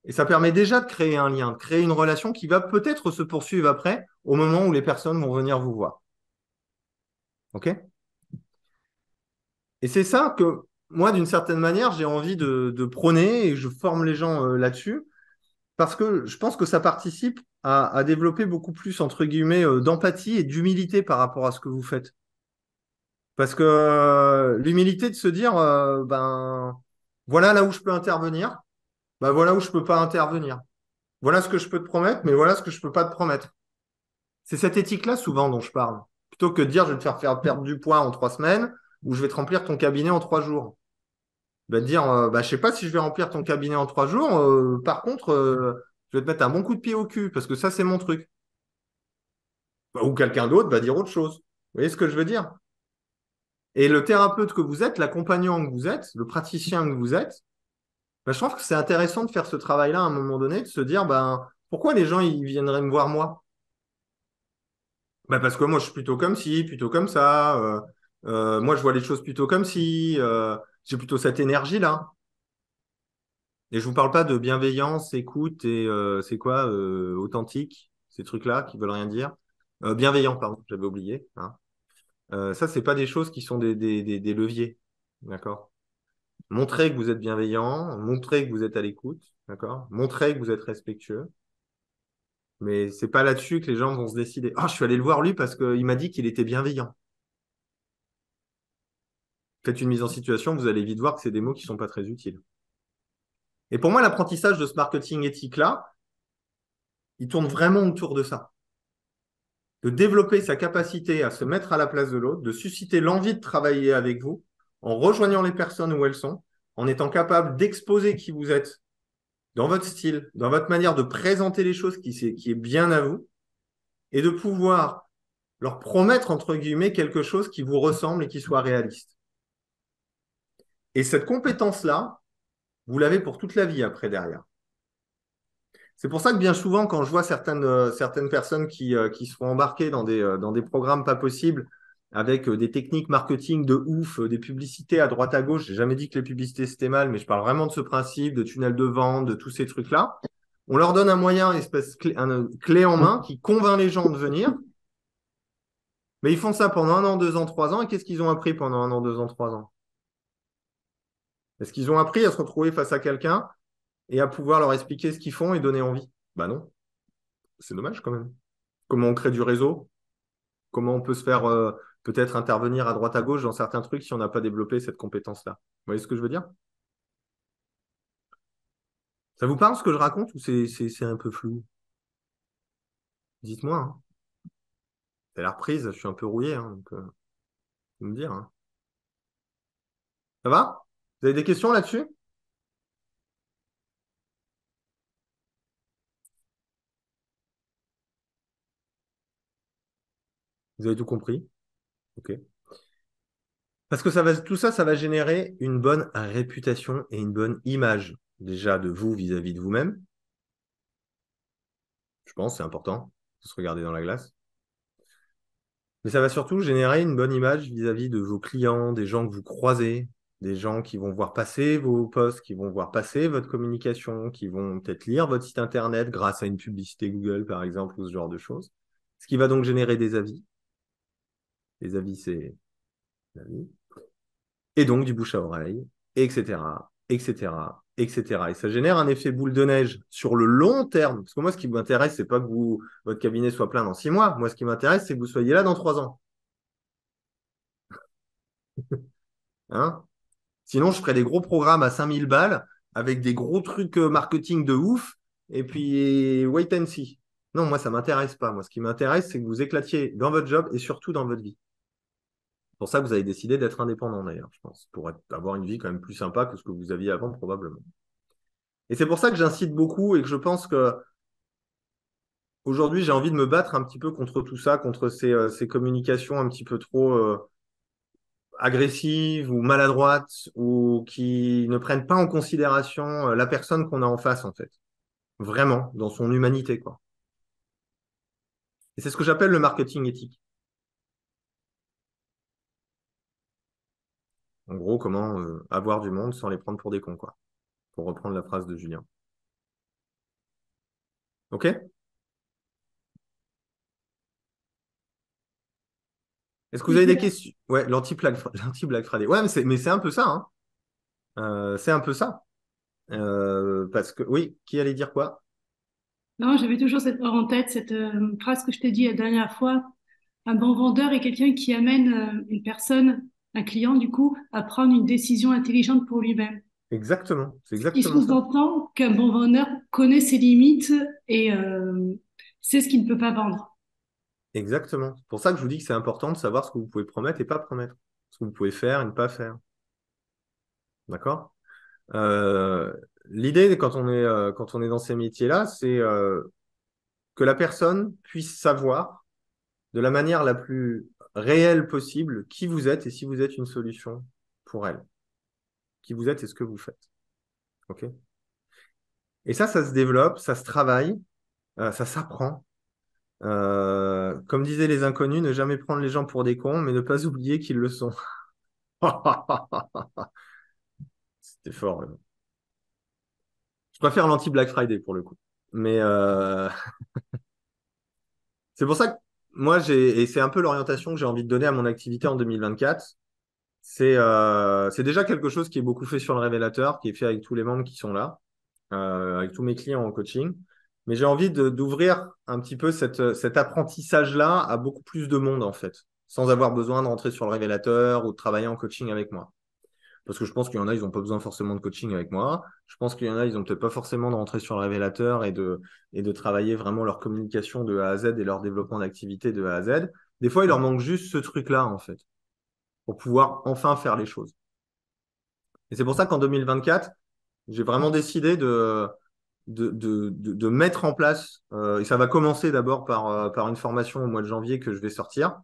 Et ça permet déjà de créer un lien, de créer une relation qui va peut-être se poursuivre après, au moment où les personnes vont venir vous voir. OK? Et c'est ça que moi, d'une certaine manière, j'ai envie de prôner et je forme les gens là-dessus parce que je pense que ça participe à développer beaucoup plus, entre guillemets, d'empathie et d'humilité par rapport à ce que vous faites. Parce que l'humilité de se dire, ben, voilà là où je peux intervenir, ben, voilà où je peux pas intervenir. Voilà ce que je peux te promettre, mais voilà ce que je peux pas te promettre. C'est cette éthique-là souvent dont je parle. Plutôt que de dire, je vais te faire perdre du poids en 3 semaines ou je vais te remplir ton cabinet en 3 jours. Bah, de dire, bah, je sais pas si je vais remplir ton cabinet en 3 jours. Par contre, je vais te mettre un bon coup de pied au cul parce que ça, c'est mon truc. Bah, ou quelqu'un d'autre va dire autre chose. Vous voyez ce que je veux dire? Et le thérapeute que vous êtes, l'accompagnant que vous êtes, le praticien que vous êtes, bah, je trouve que c'est intéressant de faire ce travail-là à un moment donné, de se dire, ben, pourquoi les gens ils viendraient me voir moi? Bah, parce que moi, je suis plutôt comme ci, plutôt comme ça. Moi, je vois les choses plutôt comme ci. J'ai plutôt cette énergie-là. Et je vous parle pas de bienveillance, écoute et c'est quoi authentique, ces trucs-là qui veulent rien dire. Bienveillant, pardon, j'avais oublié. Hein. Ça, c'est pas des choses qui sont des leviers. D'accord? Montrez que vous êtes bienveillant, montrez que vous êtes à l'écoute, d'accord? Montrez que vous êtes respectueux. Mais c'est pas là-dessus que les gens vont se décider. Ah, je suis allé le voir lui parce qu'il m'a dit qu'il était bienveillant. Faites une mise en situation, vous allez vite voir que c'est des mots qui sont pas très utiles. Et pour moi, l'apprentissage de ce marketing éthique-là, il tourne vraiment autour de ça. De développer sa capacité à se mettre à la place de l'autre, de susciter l'envie de travailler avec vous, en rejoignant les personnes où elles sont, en étant capable d'exposer qui vous êtes dans votre style, dans votre manière de présenter les choses qui est bien à vous, et de pouvoir leur promettre, entre guillemets, quelque chose qui vous ressemble et qui soit réaliste. Et cette compétence-là, vous l'avez pour toute la vie après derrière. C'est pour ça que bien souvent, quand je vois certaines personnes qui se font embarquer dans des programmes pas possibles, avec des techniques marketing de ouf, des publicités à droite à gauche, j'ai jamais dit que les publicités c'était mal, mais je parle vraiment de ce principe, de tunnel de vente, de tous ces trucs-là. On leur donne un moyen, une clé en main qui convainc les gens de venir, mais ils font ça pendant 1 an, 2 ans, 3 ans, et qu'est-ce qu'ils ont appris pendant 1 an, 2 ans, 3 ans? Est-ce qu'ils ont appris à se retrouver face à quelqu'un et à pouvoir leur expliquer ce qu'ils font et donner envie? Bah non, c'est dommage quand même. Comment on crée du réseau? Comment on peut se faire peut-être intervenir à droite à gauche dans certains trucs si on n'a pas développé cette compétence-là? Vous voyez ce que je veux dire? Ça vous parle ce que je raconte ou c'est un peu flou? Dites-moi. Hein. C'est la reprise, je suis un peu rouillé, hein, donc faut me dire. Hein. Ça va? Vous avez des questions là-dessus? Vous avez tout compris? Ok. Parce que tout ça, ça va générer une bonne réputation et une bonne image, déjà de vous vis-à-vis de vous-même. Je pense, c'est important de se regarder dans la glace. Mais ça va surtout générer une bonne image vis-à-vis de vos clients, des gens que vous croisez, des gens qui vont voir passer vos posts, qui vont voir passer votre communication, qui vont peut-être lire votre site internet grâce à une publicité Google, par exemple, ou ce genre de choses. Ce qui va donc générer des avis. Les avis, c'est l'avis. Et donc du bouche à oreille, etc., etc., etc. Et ça génère un effet boule de neige sur le long terme. Parce que moi, ce qui m'intéresse, c'est pas que votre cabinet soit plein dans 6 mois. Moi, ce qui m'intéresse, c'est que vous soyez là dans 3 ans. Hein? Sinon, je ferais des gros programmes à 5000 balles avec des gros trucs marketing de ouf et puis wait and see. Non, moi, ça m'intéresse pas. Moi, ce qui m'intéresse, c'est que vous éclatiez dans votre job et surtout dans votre vie. C'est pour ça que vous avez décidé d'être indépendant, d'ailleurs, je pense, pour avoir une vie quand même plus sympa que ce que vous aviez avant, probablement. Et c'est pour ça que j'incite beaucoup et que je pense que aujourd'hui, j'ai envie de me battre un petit peu contre tout ça, contre ces communications un petit peu trop agressives ou maladroites ou qui ne prennent pas en considération la personne qu'on a en face, en fait. Vraiment, dans son humanité, quoi. Et c'est ce que j'appelle le marketing éthique. En gros, comment avoir du monde sans les prendre pour des cons, quoi. Pour reprendre la phrase de Julien. OK? Est-ce que vous avez des questions? Ouais, l'anti-Black Friday. Ouais, mais c'est un peu ça, hein. C'est un peu ça. Parce que, oui, qui allait dire quoi? Non, j'avais toujours en tête cette phrase que je t'ai dit la dernière fois. Un bon vendeur est quelqu'un qui amène une personne, un client du coup, à prendre une décision intelligente pour lui-même. Exactement, c'est Il exactement ça. sous-entend qu'un bon vendeur connaît ses limites et sait ce qu'il ne peut pas vendre. Exactement. C'est pour ça que je vous dis que c'est important de savoir ce que vous pouvez promettre et pas promettre. Ce que vous pouvez faire et ne pas faire. D'accord? L'idée, quand on est dans ces métiers-là, c'est que la personne puisse savoir de la manière la plus réelle possible qui vous êtes et si vous êtes une solution pour elle. Qui vous êtes et ce que vous faites. OK? Et ça se développe, ça se travaille, ça s'apprend. Comme disaient les inconnus, ne jamais prendre les gens pour des cons, mais ne pas oublier qu'ils le sont. C'était fort. préfère l'anti-Black Friday pour le coup. Mais c'est pour ça que moi, et c'est un peu l'orientation que j'ai envie de donner à mon activité en 2024. C'est déjà quelque chose qui est beaucoup fait sur le révélateur, qui est fait avec tous les membres qui sont là, avec tous mes clients en coaching. Mais j'ai envie d'ouvrir un petit peu cet apprentissage-là à beaucoup plus de monde, en fait, sans avoir besoin de rentrer sur le révélateur ou de travailler en coaching avec moi. Parce que je pense qu'il y en a, ils n'ont pas besoin forcément de coaching avec moi. Je pense qu'il y en a, ils n'ont peut-être pas forcément de rentrer sur le révélateur et de travailler vraiment leur communication de A à Z et leur développement d'activité de A à Z. Des fois, il leur manque juste ce truc-là, en fait, pour pouvoir enfin faire les choses. Et c'est pour ça qu'en 2024, j'ai vraiment décidé de mettre en place, et ça va commencer d'abord par une formation au mois de janvier que je vais sortir,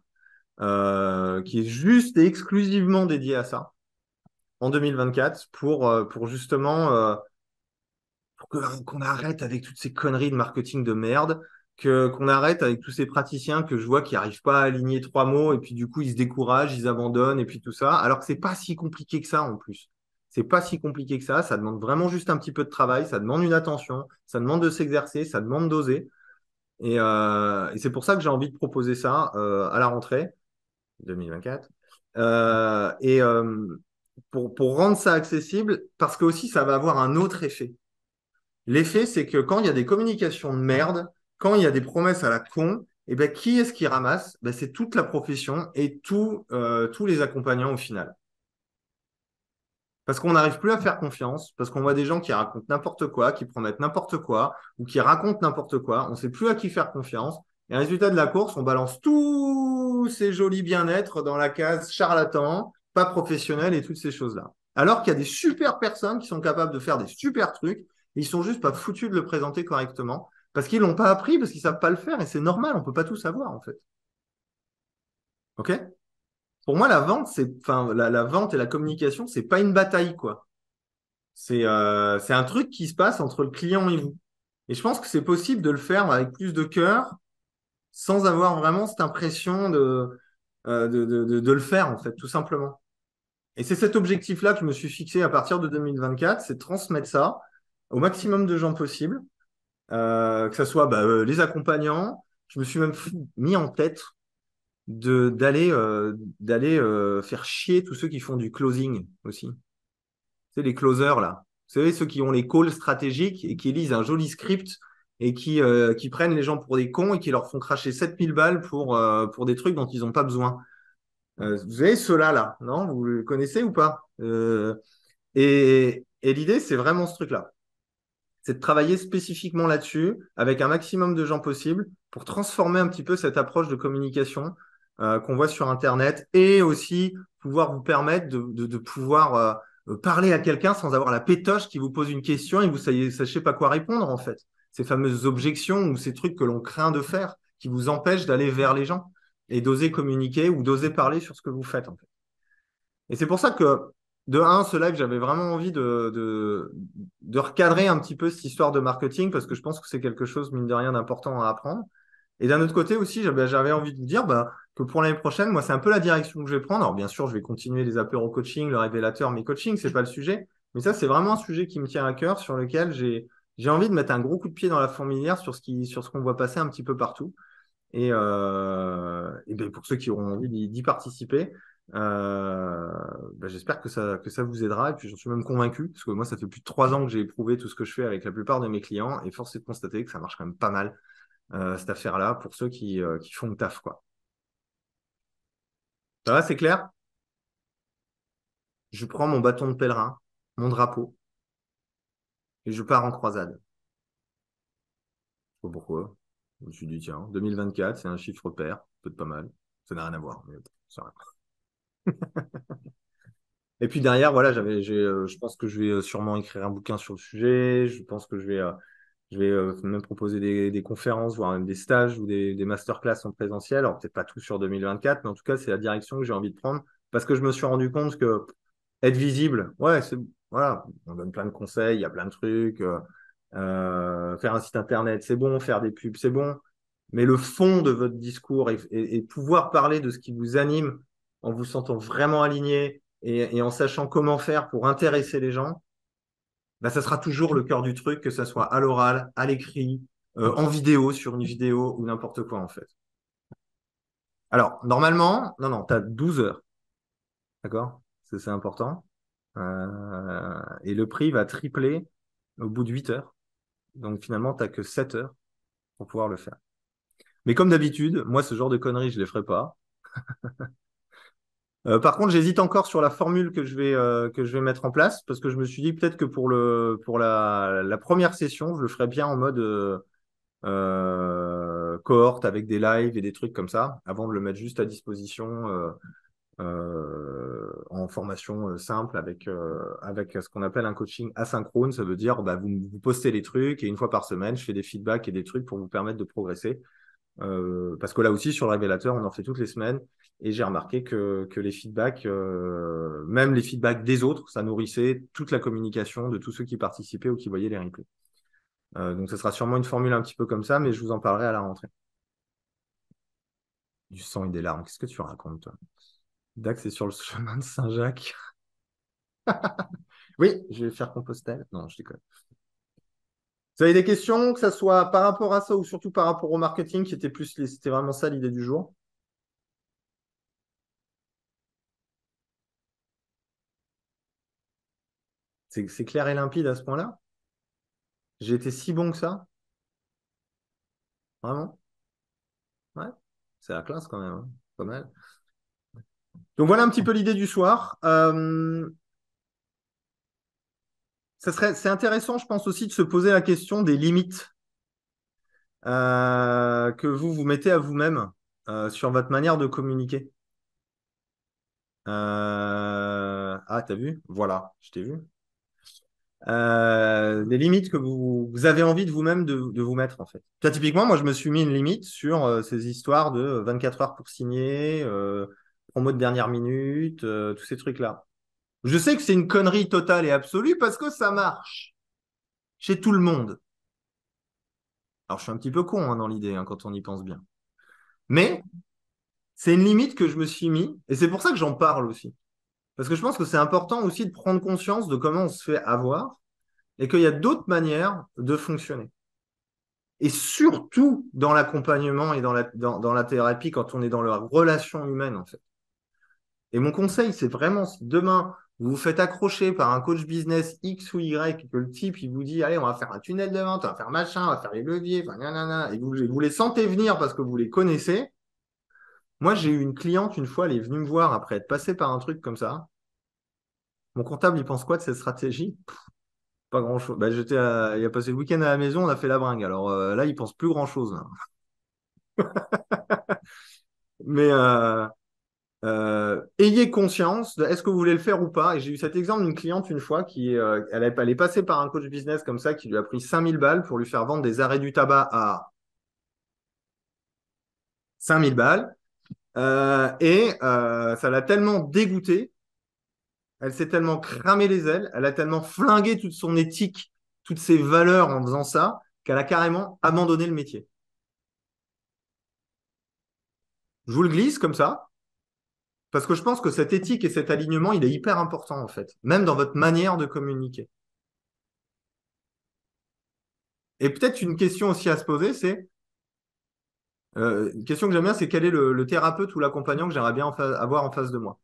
qui est juste et exclusivement dédiée à ça en 2024 pour justement qu'on arrête avec toutes ces conneries de marketing de merde, qu'on arrête avec tous ces praticiens que je vois qui n'arrivent pas à aligner 3 mots et puis du coup ils se découragent, ils abandonnent et puis tout ça, alors que c'est pas si compliqué que ça en plus. C'est pas si compliqué que ça demande vraiment juste un petit peu de travail, ça demande une attention, ça demande de s'exercer, ça demande d'oser. Et c'est pour ça que j'ai envie de proposer ça à la rentrée 2024. Pour rendre ça accessible, parce que aussi ça va avoir un autre effet. L'effet, c'est que quand il y a des communications de merde, quand il y a des promesses à la con, et ben, qui est-ce qui ramasse? Ben, c'est toute la profession et tous les accompagnants au final. Parce qu'on n'arrive plus à faire confiance, parce qu'on voit des gens qui racontent n'importe quoi, qui promettent n'importe quoi, ou qui racontent n'importe quoi. On ne sait plus à qui faire confiance. Et résultat de la course, on balance tous ces jolis bien-être dans la case charlatan, pas professionnel et toutes ces choses-là. Alors qu'il y a des super personnes qui sont capables de faire des super trucs, et ils sont juste pas foutus de le présenter correctement, parce qu'ils l'ont pas appris, parce qu'ils savent pas le faire, et c'est normal, on peut pas tout savoir en fait. Ok? Pour moi, la vente, enfin, la vente et la communication, c'est pas une bataille, quoi. C'est un truc qui se passe entre le client et vous. Et je pense que c'est possible de le faire avec plus de cœur, sans avoir vraiment cette impression de le faire, en fait, tout simplement. Et c'est cet objectif-là que je me suis fixé à partir de 2024, c'est de transmettre ça au maximum de gens possible, que ce soit les accompagnants. Je me suis même mis en tête d'aller faire chier tous ceux qui font du closing aussi. C'est les closers là. Vous savez, ceux qui ont les calls stratégiques et qui lisent un joli script et qui prennent les gens pour des cons et qui leur font cracher 7000 balles pour des trucs dont ils n'ont pas besoin. Vous avez ceux-là, là, non? Vous le connaissez ou pas? Et l'idée, c'est vraiment ce truc-là. C'est de travailler spécifiquement là-dessus avec un maximum de gens possible pour transformer un petit peu cette approche de communication qu'on voit sur Internet et aussi pouvoir vous permettre de pouvoir parler à quelqu'un sans avoir la pétoche qui vous pose une question et que vous ne sachez pas quoi répondre en fait. Ces fameuses objections ou ces trucs que l'on craint de faire qui vous empêchent d'aller vers les gens et d'oser communiquer ou d'oser parler sur ce que vous faites en fait. Et c'est pour ça que, de un, ce live, j'avais vraiment envie de recadrer un petit peu cette histoire de marketing parce que je pense que c'est quelque chose, mine de rien, d'important à apprendre. Et d'un autre côté aussi, j'avais envie de vous dire que pour l'année prochaine, moi, c'est un peu la direction que je vais prendre. Alors, bien sûr, je vais continuer les apéros coaching, le révélateur, mes coachings, c'est pas le sujet. Mais ça, c'est vraiment un sujet qui me tient à cœur, sur lequel j'ai envie de mettre un gros coup de pied dans la fourmilière sur ce qu'on voit passer un petit peu partout. Et ben, pour ceux qui auront envie d'y participer, j'espère que ça vous aidera. Et puis j'en suis même convaincu, parce que moi, ça fait plus de 3 ans que j'ai éprouvé tout ce que je fais avec la plupart de mes clients, et force est de constater que ça marche quand même pas mal, cette affaire-là, pour ceux qui font le taf, quoi. Ça va, c'est clair? Je prends mon bâton de pèlerin, mon drapeau, et je pars en croisade. Je sais pas pourquoi. Je me suis dit, tiens, 2024, c'est un chiffre pair, peut-être pas mal. Ça n'a rien à voir, mais ça n'a rien. Et puis derrière, voilà, je pense que je vais sûrement écrire un bouquin sur le sujet. Je pense que je vais même proposer des conférences, voire même des stages ou des masterclass en présentiel. Alors peut-être pas tout sur 2024, mais en tout cas, c'est la direction que j'ai envie de prendre parce que je me suis rendu compte que être visible, ouais, voilà, on donne plein de conseils, il y a plein de trucs. Faire un site internet, c'est bon, faire des pubs, c'est bon. Mais le fond de votre discours et pouvoir parler de ce qui vous anime en vous sentant vraiment aligné et en sachant comment faire pour intéresser les gens, bah, ça sera toujours le cœur du truc, que ça soit à l'oral, à l'écrit, en vidéo, sur une vidéo ou n'importe quoi en fait. Alors, normalement, non, tu as 12 heures, d'accord? C'est important. Et le prix va tripler au bout de 8 heures. Donc finalement, tu n'as que 7 heures pour pouvoir le faire. Mais comme d'habitude, moi, ce genre de conneries, je ne les ferai pas. Par contre, j'hésite encore sur la formule que je vais mettre en place parce que je me suis dit peut-être que pour la première session, je le ferais bien en mode cohorte avec des lives et des trucs comme ça, avant de le mettre juste à disposition en formation simple avec ce qu'on appelle un coaching asynchrone. Ça veut dire bah, vous postez les trucs et une fois par semaine, je fais des feedbacks et des trucs pour vous permettre de progresser. Parce que là aussi, sur le révélateur, on en fait toutes les semaines. Et j'ai remarqué que les feedbacks, même les feedbacks des autres, ça nourrissait toute la communication de tous ceux qui participaient ou qui voyaient les replays. Donc, ce sera sûrement une formule un petit peu comme ça, mais je vous en parlerai à la rentrée. Du sang et des larmes. Qu'est-ce que tu racontes, toi? Dax, c'est sur le chemin de Saint-Jacques. Oui, je vais faire Compostelle. Non, je déconne. Vous avez des questions, que ce soit par rapport à ça ou surtout par rapport au marketing, c'était vraiment ça l'idée du jour? C'est clair et limpide à ce point-là? J'ai été si bon que ça? Vraiment? Ouais, c'est la classe quand même, hein. Pas mal. Donc voilà un petit peu l'idée du soir. C'est intéressant, je pense aussi, de se poser la question des limites que vous mettez à vous-même sur votre manière de communiquer. Ah, t'as vu? Voilà, je t'ai vu. Les limites que vous avez envie de vous-même de vous mettre, en fait. Toi, typiquement, moi, je me suis mis une limite sur ces histoires de 24 heures pour signer, promo de dernière minute, tous ces trucs-là. Je sais que c'est une connerie totale et absolue parce que ça marche chez tout le monde. Alors, je suis un petit peu con hein, dans l'idée hein, quand on y pense bien. Mais c'est une limite que je me suis mis et c'est pour ça que j'en parle aussi. Parce que je pense que c'est important aussi de prendre conscience de comment on se fait avoir et qu'il y a d'autres manières de fonctionner. Et surtout dans l'accompagnement et dans la thérapie quand on est dans la relation humaine, en fait. Et mon conseil, c'est vraiment si demain, vous vous faites accrocher par un coach business X ou Y, et que le type, il vous dit, allez, on va faire un tunnel de vente, on va faire machin, on va faire les leviers, enfin, nanana, et vous les sentez venir parce que vous les connaissez. Moi, j'ai eu une cliente, une fois, elle est venue me voir après être passée par un truc comme ça. Mon comptable, il pense quoi de cette stratégie? Pas grand-chose. Bah, il a passé le week-end à la maison, on a fait la bringue. Alors là, il pense plus grand-chose, là. Mais ayez conscience de est-ce que vous voulez le faire ou pas. Et j'ai eu cet exemple d'une cliente une fois elle est passée par un coach business comme ça qui lui a pris 5000 balles pour lui faire vendre des arrêts du tabac à 5000 balles. Ça l'a tellement dégoûtée, elle s'est tellement cramé les ailes, elle a tellement flingué toute son éthique, toutes ses valeurs en faisant ça, qu'elle a carrément abandonné le métier. Je vous le glisse comme ça. Parce que je pense que cette éthique et cet alignement, il est hyper important en fait, même dans votre manière de communiquer. Et peut-être une question aussi à se poser, c'est une question que j'aime bien, c'est quel est le thérapeute ou l'accompagnant que j'aimerais bien avoir en face de moi.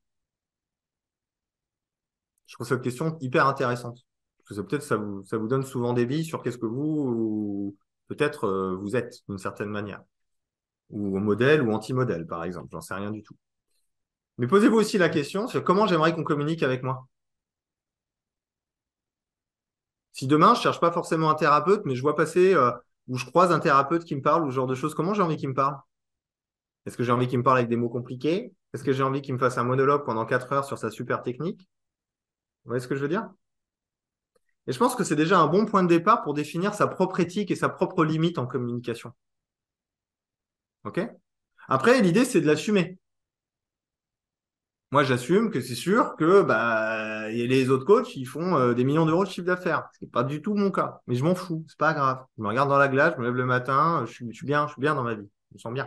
Je trouve cette question hyper intéressante. Parce que peut-être ça vous donne souvent des billes sur qu'est-ce que vous, peut-être vous êtes d'une certaine manière. Ou modèle ou anti-modèle, par exemple. J'en sais rien du tout. Mais posez-vous aussi la question sur comment j'aimerais qu'on communique avec moi. Si demain, je cherche pas forcément un thérapeute, mais je vois passer ou je croise un thérapeute qui me parle ou ce genre de choses, comment j'ai envie qu'il me parle? Est-ce que j'ai envie qu'il me parle avec des mots compliqués? Est-ce que j'ai envie qu'il me fasse un monologue pendant 4 heures sur sa super technique? Vous voyez ce que je veux dire? Et je pense que c'est déjà un bon point de départ pour définir sa propre éthique et sa propre limite en communication. OK? Après, l'idée, c'est de l'assumer. Moi, j'assume que c'est sûr que bah, et les autres coachs, ils font des millions d'euros de chiffre d'affaires. Ce n'est pas du tout mon cas. Mais je m'en fous. C'est pas grave. Je me regarde dans la glace, je me lève le matin, je suis bien dans ma vie. Je me sens bien.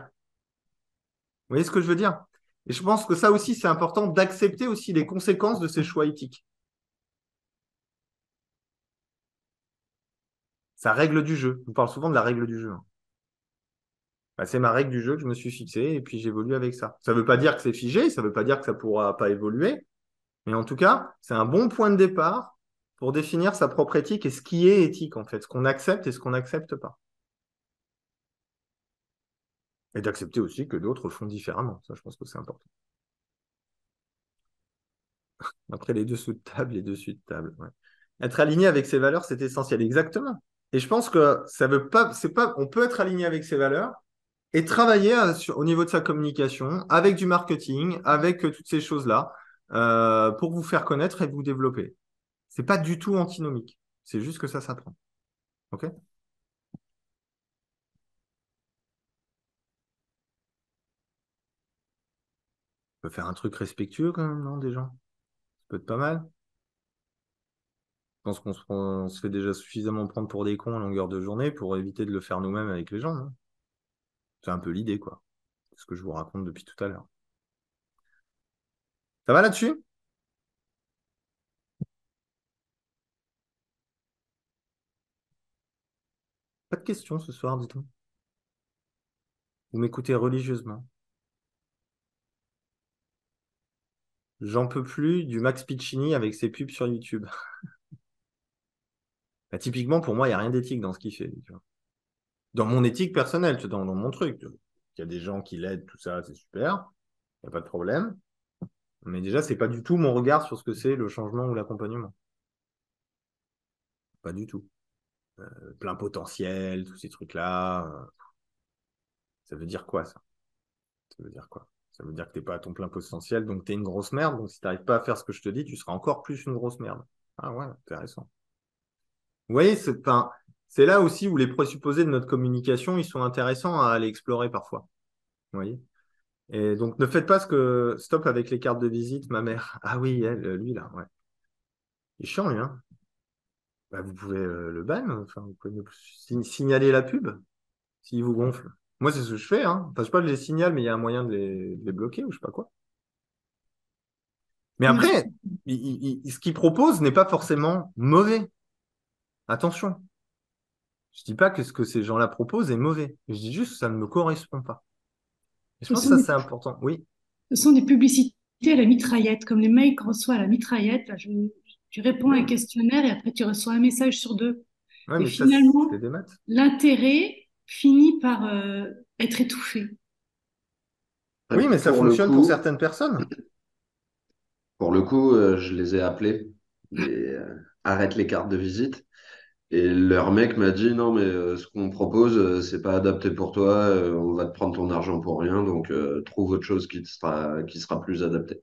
Vous voyez ce que je veux dire? Et je pense que ça aussi, c'est important d'accepter aussi les conséquences de ces choix éthiques. sa règle du jeu. On parle souvent de la règle du jeu. Bah, c'est ma règle du jeu que je me suis fixée et puis j'évolue avec ça. Ça ne veut pas dire que c'est figé, ça ne veut pas dire que ça ne pourra pas évoluer, mais en tout cas, c'est un bon point de départ pour définir sa propre éthique et ce qui est éthique en fait, ce qu'on accepte et ce qu'on n'accepte pas. Et d'accepter aussi que d'autres font différemment. Ça, je pense que c'est important. Après, les dessous de table, les dessus de table. Ouais. Être aligné avec ses valeurs, c'est essentiel. Exactement. Et je pense que ça veut pas, c'est pas, on peut être aligné avec ses valeurs et travailler au niveau de sa communication, avec du marketing, avec toutes ces choses-là, pour vous faire connaître et vous développer. C'est pas du tout antinomique. C'est juste que ça s'apprend. OK? On peut faire un truc respectueux quand même, non, des gens? Ça peut être pas mal. Je pense on se fait déjà suffisamment prendre pour des cons à longueur de journée pour éviter de le faire nous-mêmes avec les gens, non? C'est un peu l'idée, quoi. C'est ce que je vous raconte depuis tout à l'heure. Ça va là-dessus? Pas de questions ce soir, dites-moi. Vous m'écoutez religieusement. J'en peux plus du Max Piccini avec ses pubs sur YouTube. Bah, typiquement, pour moi, il n'y a rien d'éthique dans ce qu'il fait. Tu vois. Dans mon éthique personnelle, dans mon truc. Il y a des gens qui l'aident, tout ça, c'est super. Il n'y a pas de problème. Mais déjà, c'est pas du tout mon regard sur ce que c'est le changement ou l'accompagnement. Pas du tout. Plein potentiel, tous ces trucs-là. Ça veut dire quoi, ça? Ça veut dire quoi? Ça veut dire que tu n'es pas à ton plein potentiel, donc tu es une grosse merde. Donc si tu n'arrives pas à faire ce que je te dis, tu seras encore plus une grosse merde. Ah ouais, intéressant. Vous voyez, c'est là aussi où les présupposés de notre communication, ils sont intéressants à aller explorer parfois. Vous voyez? Et donc ne faites pas ce que... Stop avec les cartes de visite, ma mère. Ah oui, lui là, ouais. Il est chiant, lui, hein. Bah, vous pouvez le ban, enfin, vous pouvez signaler la pub s'il vous gonfle. Moi, c'est ce que je fais, hein. Enfin, je sais pas, je les signale, mais il y a un moyen de les bloquer ou je sais pas quoi. Mais après, ce qu'il propose n'est pas forcément mauvais. Attention. Je dis pas que ce que ces gens-là proposent est mauvais. Je dis juste que ça ne me correspond pas. Et je Ce pense que sont ça, des, c'est important. Oui. ce sont des publicités à la mitraillette, comme les mails qu'on reçoit à la mitraillette. Là, tu réponds à un Oui. questionnaire et après tu reçois un message sur deux. Ouais, Et mais ça, finalement, c'est des maths. l'intérêt finit par être étouffé. Oui, mais ça Pour le fonctionne pour coup, certaines personnes. je les ai appelés, arrête les cartes de visite. Et leur mec m'a dit non, mais ce qu'on propose, c'est pas adapté pour toi, on va te prendre ton argent pour rien, donc trouve autre chose qui sera plus adapté.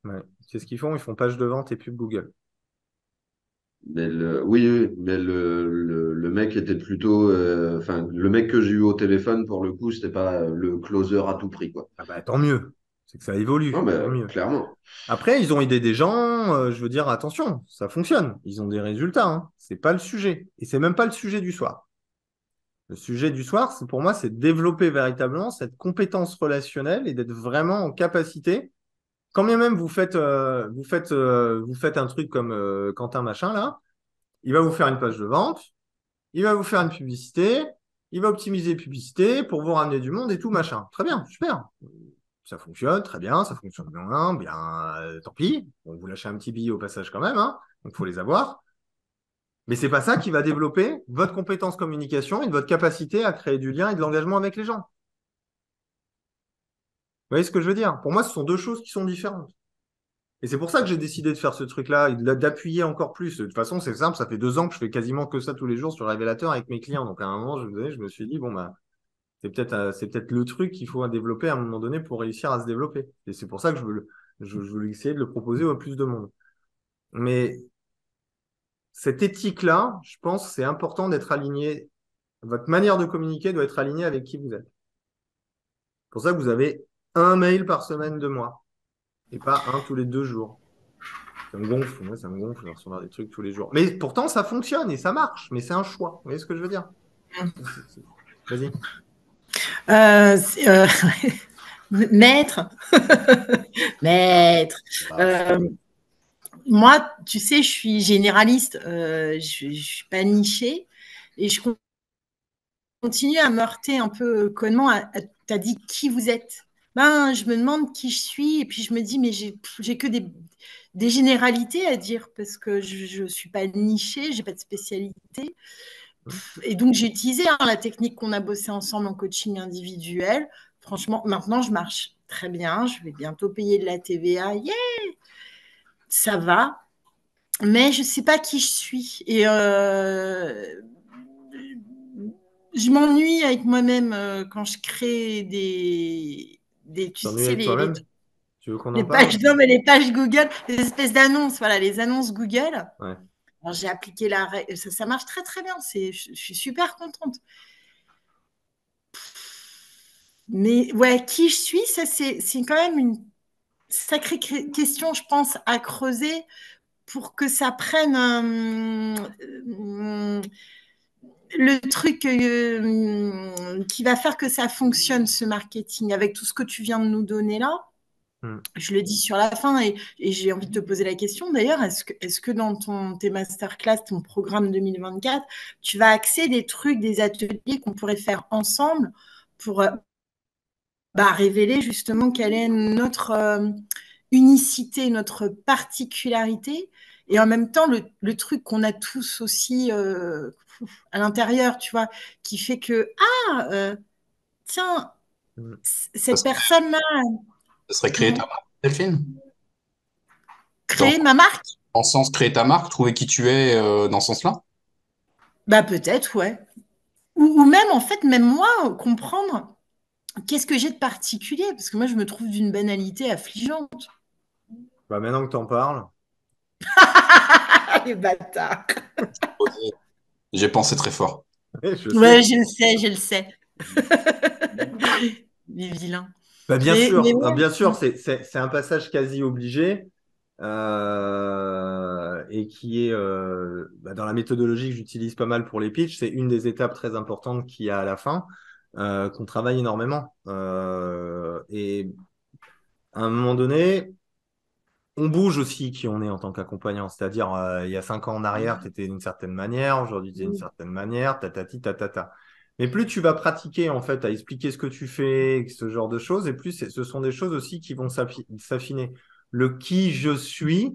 Ouais. C'est ce qu'ils font. Ils font page de vente et pub Google. Oui, mais le mec était plutôt, enfin, le mec que j'ai eu au téléphone, pour le coup, c'était pas le closer à tout prix, quoi. Ah bah, tant mieux. C'est que ça Non, évolue. mais Tant mieux. clairement. Après, ils ont aidé des gens. Je veux dire, attention, ça fonctionne. Ils ont des résultats. Hein. C'est pas le sujet. Et c'est même pas le sujet du soir. Le sujet du soir, c'est pour moi, c'est de développer véritablement cette compétence relationnelle et d'être vraiment en capacité. Quand bien même vous faites un truc comme Quentin machin là, il va vous faire une page de vente, il va vous faire une publicité, il va optimiser les publicités pour vous ramener du monde et tout machin. Très bien, super. Ça fonctionne, très bien, ça fonctionne bien, bien, tant pis. On vous lâchez un petit billet au passage quand même, hein, donc faut les avoir. Mais c'est pas ça qui va développer votre compétence communication et de votre capacité à créer du lien et de l'engagement avec les gens. Vous voyez ce que je veux dire? Pour moi, ce sont deux choses qui sont différentes. Et c'est pour ça que j'ai décidé de faire ce truc-là, et d'appuyer encore plus. De toute façon, c'est simple, ça fait 2 ans que je fais quasiment que ça tous les jours sur le révélateur avec mes clients. Donc à un moment, je me suis dit, bon, bah, c'est peut-être le truc qu'il faut développer à un moment donné pour réussir à se développer. Et c'est pour ça que je veux essayer de le proposer au plus de monde. Mais cette éthique-là, je pense que c'est important d'être aligné. Votre manière de communiquer doit être alignée avec qui vous êtes. C'est pour ça que vous avez un mail par semaine de moi et pas un tous les 2 jours. Ça me gonfle, moi, ça me gonfle de recevoir des trucs tous les jours. Mais pourtant, ça fonctionne et ça marche, mais c'est un choix. Vous voyez ce que je veux dire? Vas-y. Maître, maître. Moi, tu sais, je suis généraliste, je suis pas nichée. Et je continue à me heurter un peu connement. Tu as dit qui vous êtes. Ben, je me demande qui je suis et puis je me dis, mais j'ai que des généralités à dire parce que je ne suis pas nichée, je n'ai pas de spécialité. Et donc, j'ai utilisé la technique qu'on a bossé ensemble en coaching individuel. Franchement, maintenant, je marche très bien. Je vais bientôt payer de la TVA. Yeah, ça va. Mais je ne sais pas qui je suis. Et je m'ennuie avec moi-même quand je crée tu T'ennuies sais, avec toi-même? Tu veux qu'on en les parle? pages, non, mais les pages Google, les espèces d'annonces, voilà, les annonces Google. Ouais. Alors, j'ai appliqué ça marche très très bien. Je suis super contente. Mais ouais, qui je suis, ça c'est quand même une sacrée question, je pense, à creuser pour que ça prenne le truc qui va faire que ça fonctionne, ce marketing, avec tout ce que tu viens de nous donner là. Je le dis sur la fin et j'ai envie de te poser la question d'ailleurs, est-ce que dans tes masterclass, ton programme 2024, tu vas axer des trucs, des ateliers qu'on pourrait faire ensemble pour révéler justement quelle est notre unicité, notre particularité et en même temps le truc qu'on a tous aussi à l'intérieur, tu vois, qui fait que, tiens, Ça cette serait, personne-là, ça serait créer ta marque, Delphine? Dans, crée ma marque. en sens, créer ta marque, trouver qui tu es dans ce sens-là? Bah peut-être, ouais. Ou même, en fait, même moi, comprendre qu'est-ce que j'ai de particulier, parce que moi, je me trouve d'une banalité affligeante. Bah, maintenant que tu en parles, Les bâtards. J'ai pensé très fort. je Ouais, sais. je le sais, je le sais. Les vilains. Bah, Mais ouais. bien sûr, c'est un passage quasi obligé et qui est dans la méthodologie que j'utilise pas mal pour les pitchs, c'est une des étapes très importantes qu'il y a à la fin, qu'on travaille énormément. Et à un moment donné, on bouge aussi qui on est en tant qu'accompagnant. C'est-à-dire, il y a 5 ans en arrière, tu étais d'une certaine manière, aujourd'hui, tu es d'une certaine manière, tatati, tatata. Mais plus tu vas pratiquer, en fait, à expliquer ce que tu fais, ce genre de choses, et plus ce sont des choses aussi qui vont s'affiner. Le qui je suis,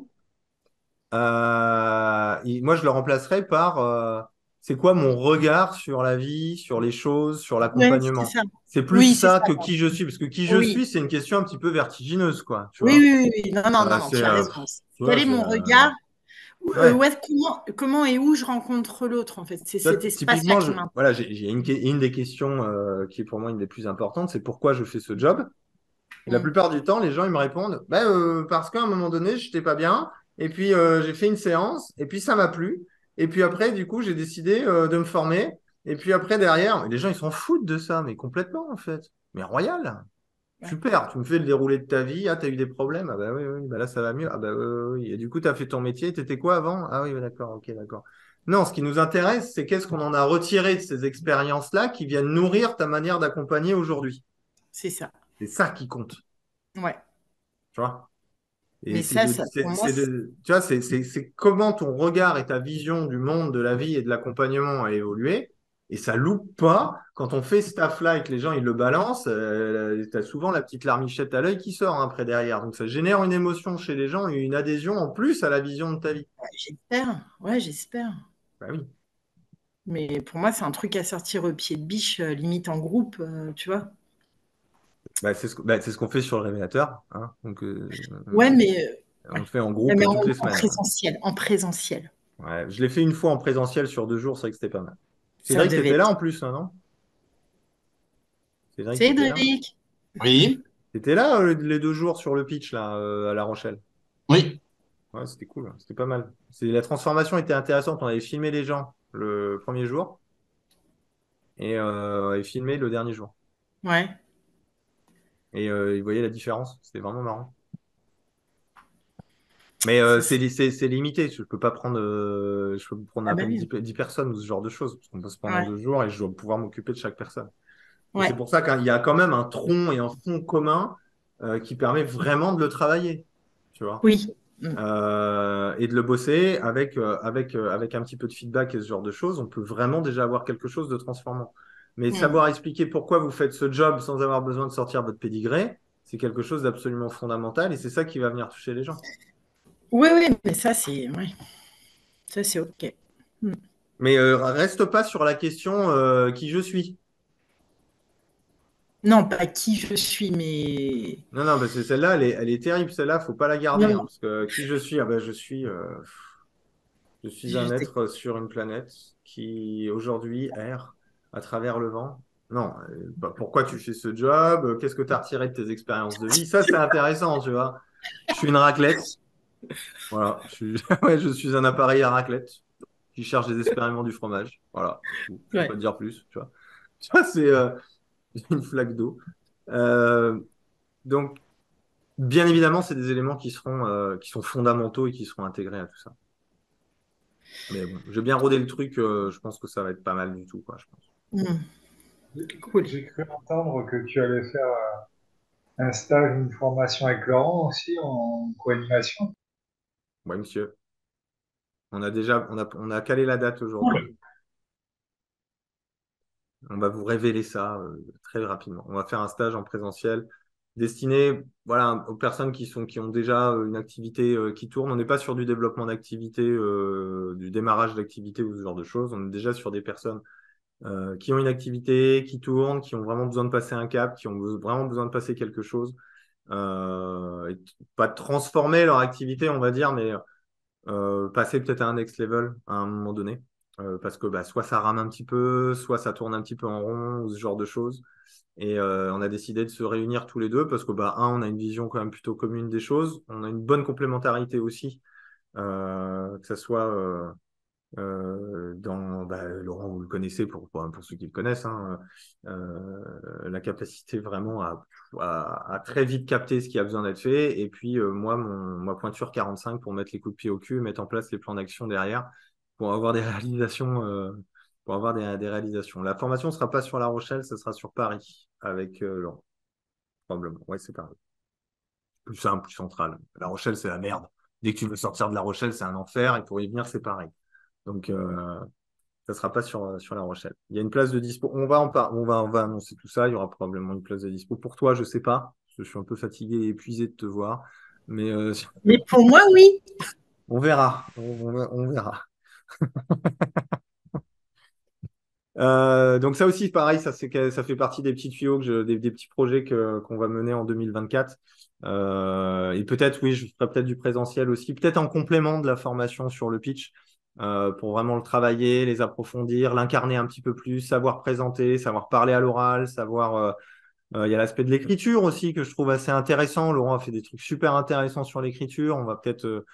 moi, je le remplacerai par c'est quoi mon regard sur la vie, sur les choses, sur Ouais, c'est l'accompagnement. ça. C'est plus Oui, c'est ça ça. que qui je suis, parce que qui je suis, Oui. c'est une question un petit peu vertigineuse, quoi, tu Oui, vois. oui, oui. Non, non, non, non, C'est, tu as raison. tu Quel vois, est c'est, mon regard? ouais. Comment et où je rencontre l'autre, en fait. C'est Tu vois, cet espace-là typiquement, qui m'intéresse. voilà, j'ai une des questions qui est pour moi une des plus importantes, c'est pourquoi je fais ce job. Et la plupart du temps, les gens, ils me répondent, bah, parce qu'à un moment donné, je n'étais pas bien, et puis j'ai fait une séance, et puis ça m'a plu, et puis après, du coup, j'ai décidé de me former, et puis après, derrière, les gens, ils s'en foutent de ça, mais complètement, en fait. Mais royal, Ouais. super, tu me fais le déroulé de ta vie, ah, t'as eu des problèmes, ah bah oui, oui, bah là, ça va mieux, ah bah oui, oui, oui. Et du coup, t'as fait ton métier, t'étais quoi avant? Ah oui, d'accord, ok, d'accord. Non, ce qui nous intéresse, c'est qu'est-ce qu'on en a retiré de ces expériences-là qui viennent nourrir ta manière d'accompagner aujourd'hui. C'est ça. C'est ça qui compte, Ouais. tu vois? Et Mais ça, pour moi, tu vois, c'est comment ton regard et ta vision du monde, de la vie et de l'accompagnement a évolué. Et ça loupe pas. Quand on fait ce taf-là et que les gens, ils le balancent, tu as souvent la petite larmichette à l'œil qui sort après derrière. Donc ça génère une émotion chez les gens et une adhésion en plus à la vision de ta vie. j'espère. Ouais, j'espère. Bah oui. Mais pour moi, c'est un truc à sortir au pied de biche, limite en groupe, tu vois. C'est ce qu'on fait sur le révélateur, hein. Donc, Ouais, mais, on ouais. le fait en Ouais, mais groupe toutes les en semaines. présentiel. En présentiel. Ouais, je l'ai fait une fois en présentiel sur 2 jours, c'est vrai que c'était pas mal. Ça Cédric, devait t'étais là être. en plus, hein, non? Cédric, t'étais là? Cédric. Oui, T'étais là les 2 jours sur le pitch là, à La Rochelle. oui. Ouais, c'était cool, hein, c'était pas mal. La transformation était intéressante. On avait filmé les gens le premier jour et on avait filmé le dernier jour. Ouais. Et ils voyaient la différence. C'était vraiment marrant. Mais C'est ça. c'est limité. Je peux pas prendre, je peux prendre Ah à bah peine oui. 10 personnes ou ce genre de choses. Parce qu'on bosse pendant Ouais. 2 jours et je dois pouvoir m'occuper de chaque personne. Et c'est Ouais. pour ça qu'il y a quand même un tronc et un fond commun qui permet vraiment de le travailler. Tu vois? Oui. et de le bosser avec un petit peu de feedback et ce genre de choses, on peut vraiment déjà avoir quelque chose de transformant. Mais savoir expliquer pourquoi vous faites ce job sans avoir besoin de sortir votre pédigré, c'est quelque chose d'absolument fondamental et c'est ça qui va venir toucher les gens. Oui, oui, mais ça, c'est ça, c'est OK. Mais reste pas sur la question qui je suis. Non, pas qui je suis, mais Non, non, parce que celle-là, elle est terrible. Celle-là, faut pas la garder. non, Hein, non, parce que qui je suis? Ah ben, je suis un je sais. être sur une planète qui aujourd'hui erre à travers le vent. Non, pourquoi tu fais ce job? Qu'est-ce que tu as retiré de tes expériences de vie? Ça, c'est intéressant, tu vois. Je suis une raclette. Voilà, ouais, je suis un appareil à raclette qui cherche désespérément du fromage. Voilà, je ne peux pas Ouais. te dire plus, tu vois. Ça, c'est une flaque d'eau. Euh, donc, bien évidemment, c'est des éléments qui sont fondamentaux et qui seront intégrés à tout ça. Mais bon, j'ai bien rodé le truc, je pense que ça va être pas mal du tout, quoi, je pense. Cool. J'ai cru entendre que tu allais faire un stage, une formation avec Laurent aussi en co-animation. Oui, monsieur. On a calé la date aujourd'hui. On va vous révéler ça très rapidement. On va faire un stage en présentiel destiné, voilà, aux personnes qui ont déjà une activité qui tourne. On n'est pas sur du développement d'activité, du démarrage d'activité ou ce genre de choses. On est déjà sur des personnes qui ont une activité, qui tourne, qui ont vraiment besoin de passer un cap, qui ont vraiment besoin de passer quelque chose. Et pas de transformer leur activité, on va dire, mais passer peut-être à un next level à un moment donné. Parce que soit ça rame un petit peu, soit ça tourne un petit peu en rond, ou ce genre de choses. Et on a décidé de se réunir tous les deux parce que, on a une vision quand même plutôt commune des choses. On a une bonne complémentarité aussi, que ce soit Laurent, vous le connaissez pour ceux qui le connaissent, hein, la capacité vraiment à très vite capter ce qui a besoin d'être fait. Et puis, moi, ma pointure 45 pour mettre les coups de pied au cul, mettre en place les plans d'action derrière pour avoir des réalisations. Pour avoir des réalisations. La formation ne sera pas sur La Rochelle, ce sera sur Paris avec Laurent, probablement. Ouais, c'est Paris. Plus simple, plus central. La Rochelle, c'est la merde. Dès que tu veux sortir de La Rochelle, c'est un enfer. Et pour y venir, c'est pareil. Donc, ça ne sera pas sur La Rochelle. Il y a une place de dispo. On va annoncer tout ça. Il y aura probablement une place de dispo. Pour toi, je ne sais pas. Parce que je suis un peu fatigué et épuisé de te voir. Mais Mais pour moi, oui. on verra. On verra. Donc ça aussi, pareil, ça fait partie des petits tuyaux, des petits projets qu'on va mener en 2024. Et peut-être, oui, je ferai peut-être du présentiel aussi, peut-être en complément de la formation sur le pitch, pour vraiment le travailler, les approfondir, l'incarner un petit peu plus, savoir présenter, savoir parler à l'oral, savoir. Il y a l'aspect de l'écriture aussi que je trouve assez intéressant. Laurent a fait des trucs super intéressants sur l'écriture. On va peut-être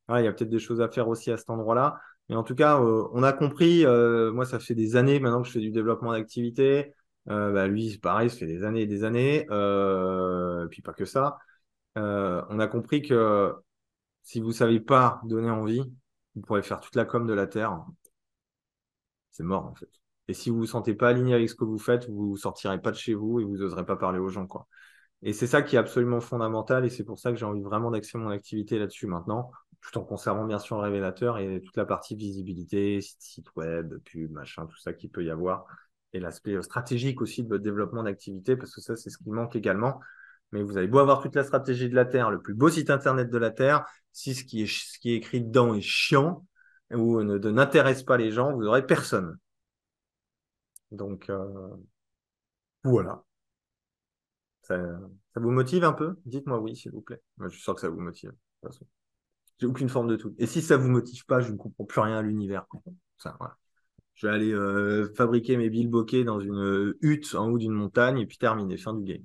voilà, il y a peut-être des choses à faire aussi à cet endroit-là. Mais en tout cas, on a compris, moi, ça fait des années maintenant que je fais du développement d'activité. Lui, c'est pareil, ça fait des années et des années. Et puis pas que ça. On a compris que si vous ne savez pas donner envie, vous pourrez faire toute la com de la Terre. C'est mort, en fait. Et si vous ne vous sentez pas aligné avec ce que vous faites, vous ne sortirez pas de chez vous et vous n'oserez pas parler aux gens, quoi. Et c'est ça qui est absolument fondamental et c'est pour ça que j'ai envie vraiment d'axer mon activité là-dessus maintenant, tout en conservant bien sûr le révélateur et toute la partie visibilité, site web, pub, machin, tout ça qu'il peut y avoir. Et l'aspect stratégique aussi de votre développement d'activité, parce que ça, c'est ce qui manque également. Mais vous avez beau avoir toute la stratégie de la Terre, le plus beau site internet de la Terre, si ce qui est écrit dedans est chiant ou n'intéresse pas les gens, vous n'aurez personne. Donc, voilà. Ça, ça vous motive un peu? Dites-moi oui, s'il vous plaît. Moi, je suis sûr que ça vous motive. De toute façon. J'ai aucune forme de tout. Et si ça vous motive pas, je ne comprends plus rien à l'univers. Ça, voilà. Je vais aller fabriquer mes bilboquets dans une hutte en haut d'une montagne et puis terminer, fin du game.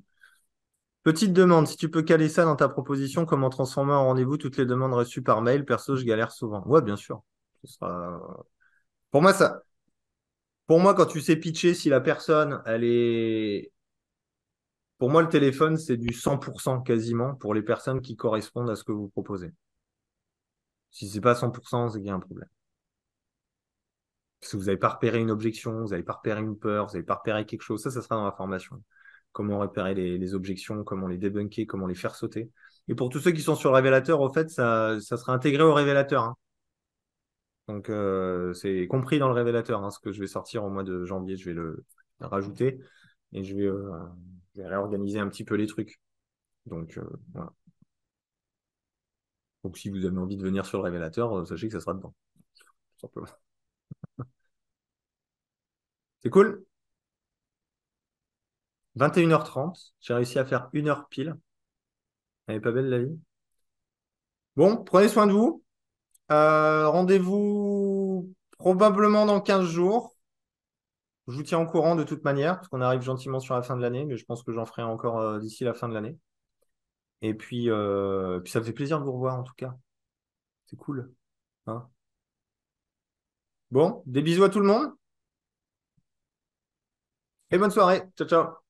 Petite demande, si tu peux caler ça dans ta proposition, comment transformer en rendez-vous toutes les demandes reçues par mail? Perso, je galère souvent. Ouais, bien sûr. Ce sera... Pour moi, quand tu sais pitcher, si la personne, elle est pour moi, le téléphone, c'est du 100% quasiment pour les personnes qui correspondent à ce que vous proposez. Si c'est pas 100%, c'est qu'il y a un problème. Parce que vous n'avez pas repéré une objection, vous n'avez pas repéré une peur, vous n'avez pas repéré quelque chose. Ça sera dans la formation. Comment repérer les objections, comment les débunker, comment les faire sauter. Et pour tous ceux qui sont sur le révélateur, au fait, ça sera intégré au révélateur, hein. Donc, c'est compris dans le révélateur, hein, ce que je vais sortir au mois de janvier. Je vais le rajouter et je vais réorganiser un petit peu les trucs. Donc, voilà. Donc, si vous avez envie de venir sur le révélateur, sachez que ça sera dedans. Tout simplement. C'est cool. 21h30. J'ai réussi à faire 1 heure pile. Elle est pas belle la vie. Bon, prenez soin de vous. Rendez-vous probablement dans 15 jours. Je vous tiens au courant de toute manière, parce qu'on arrive gentiment sur la fin de l'année, mais je pense que j'en ferai encore d'ici la fin de l'année. Et puis ça me fait plaisir de vous revoir en tout cas. C'est cool, hein. Bon, des bisous à tout le monde et bonne soirée. Ciao, ciao.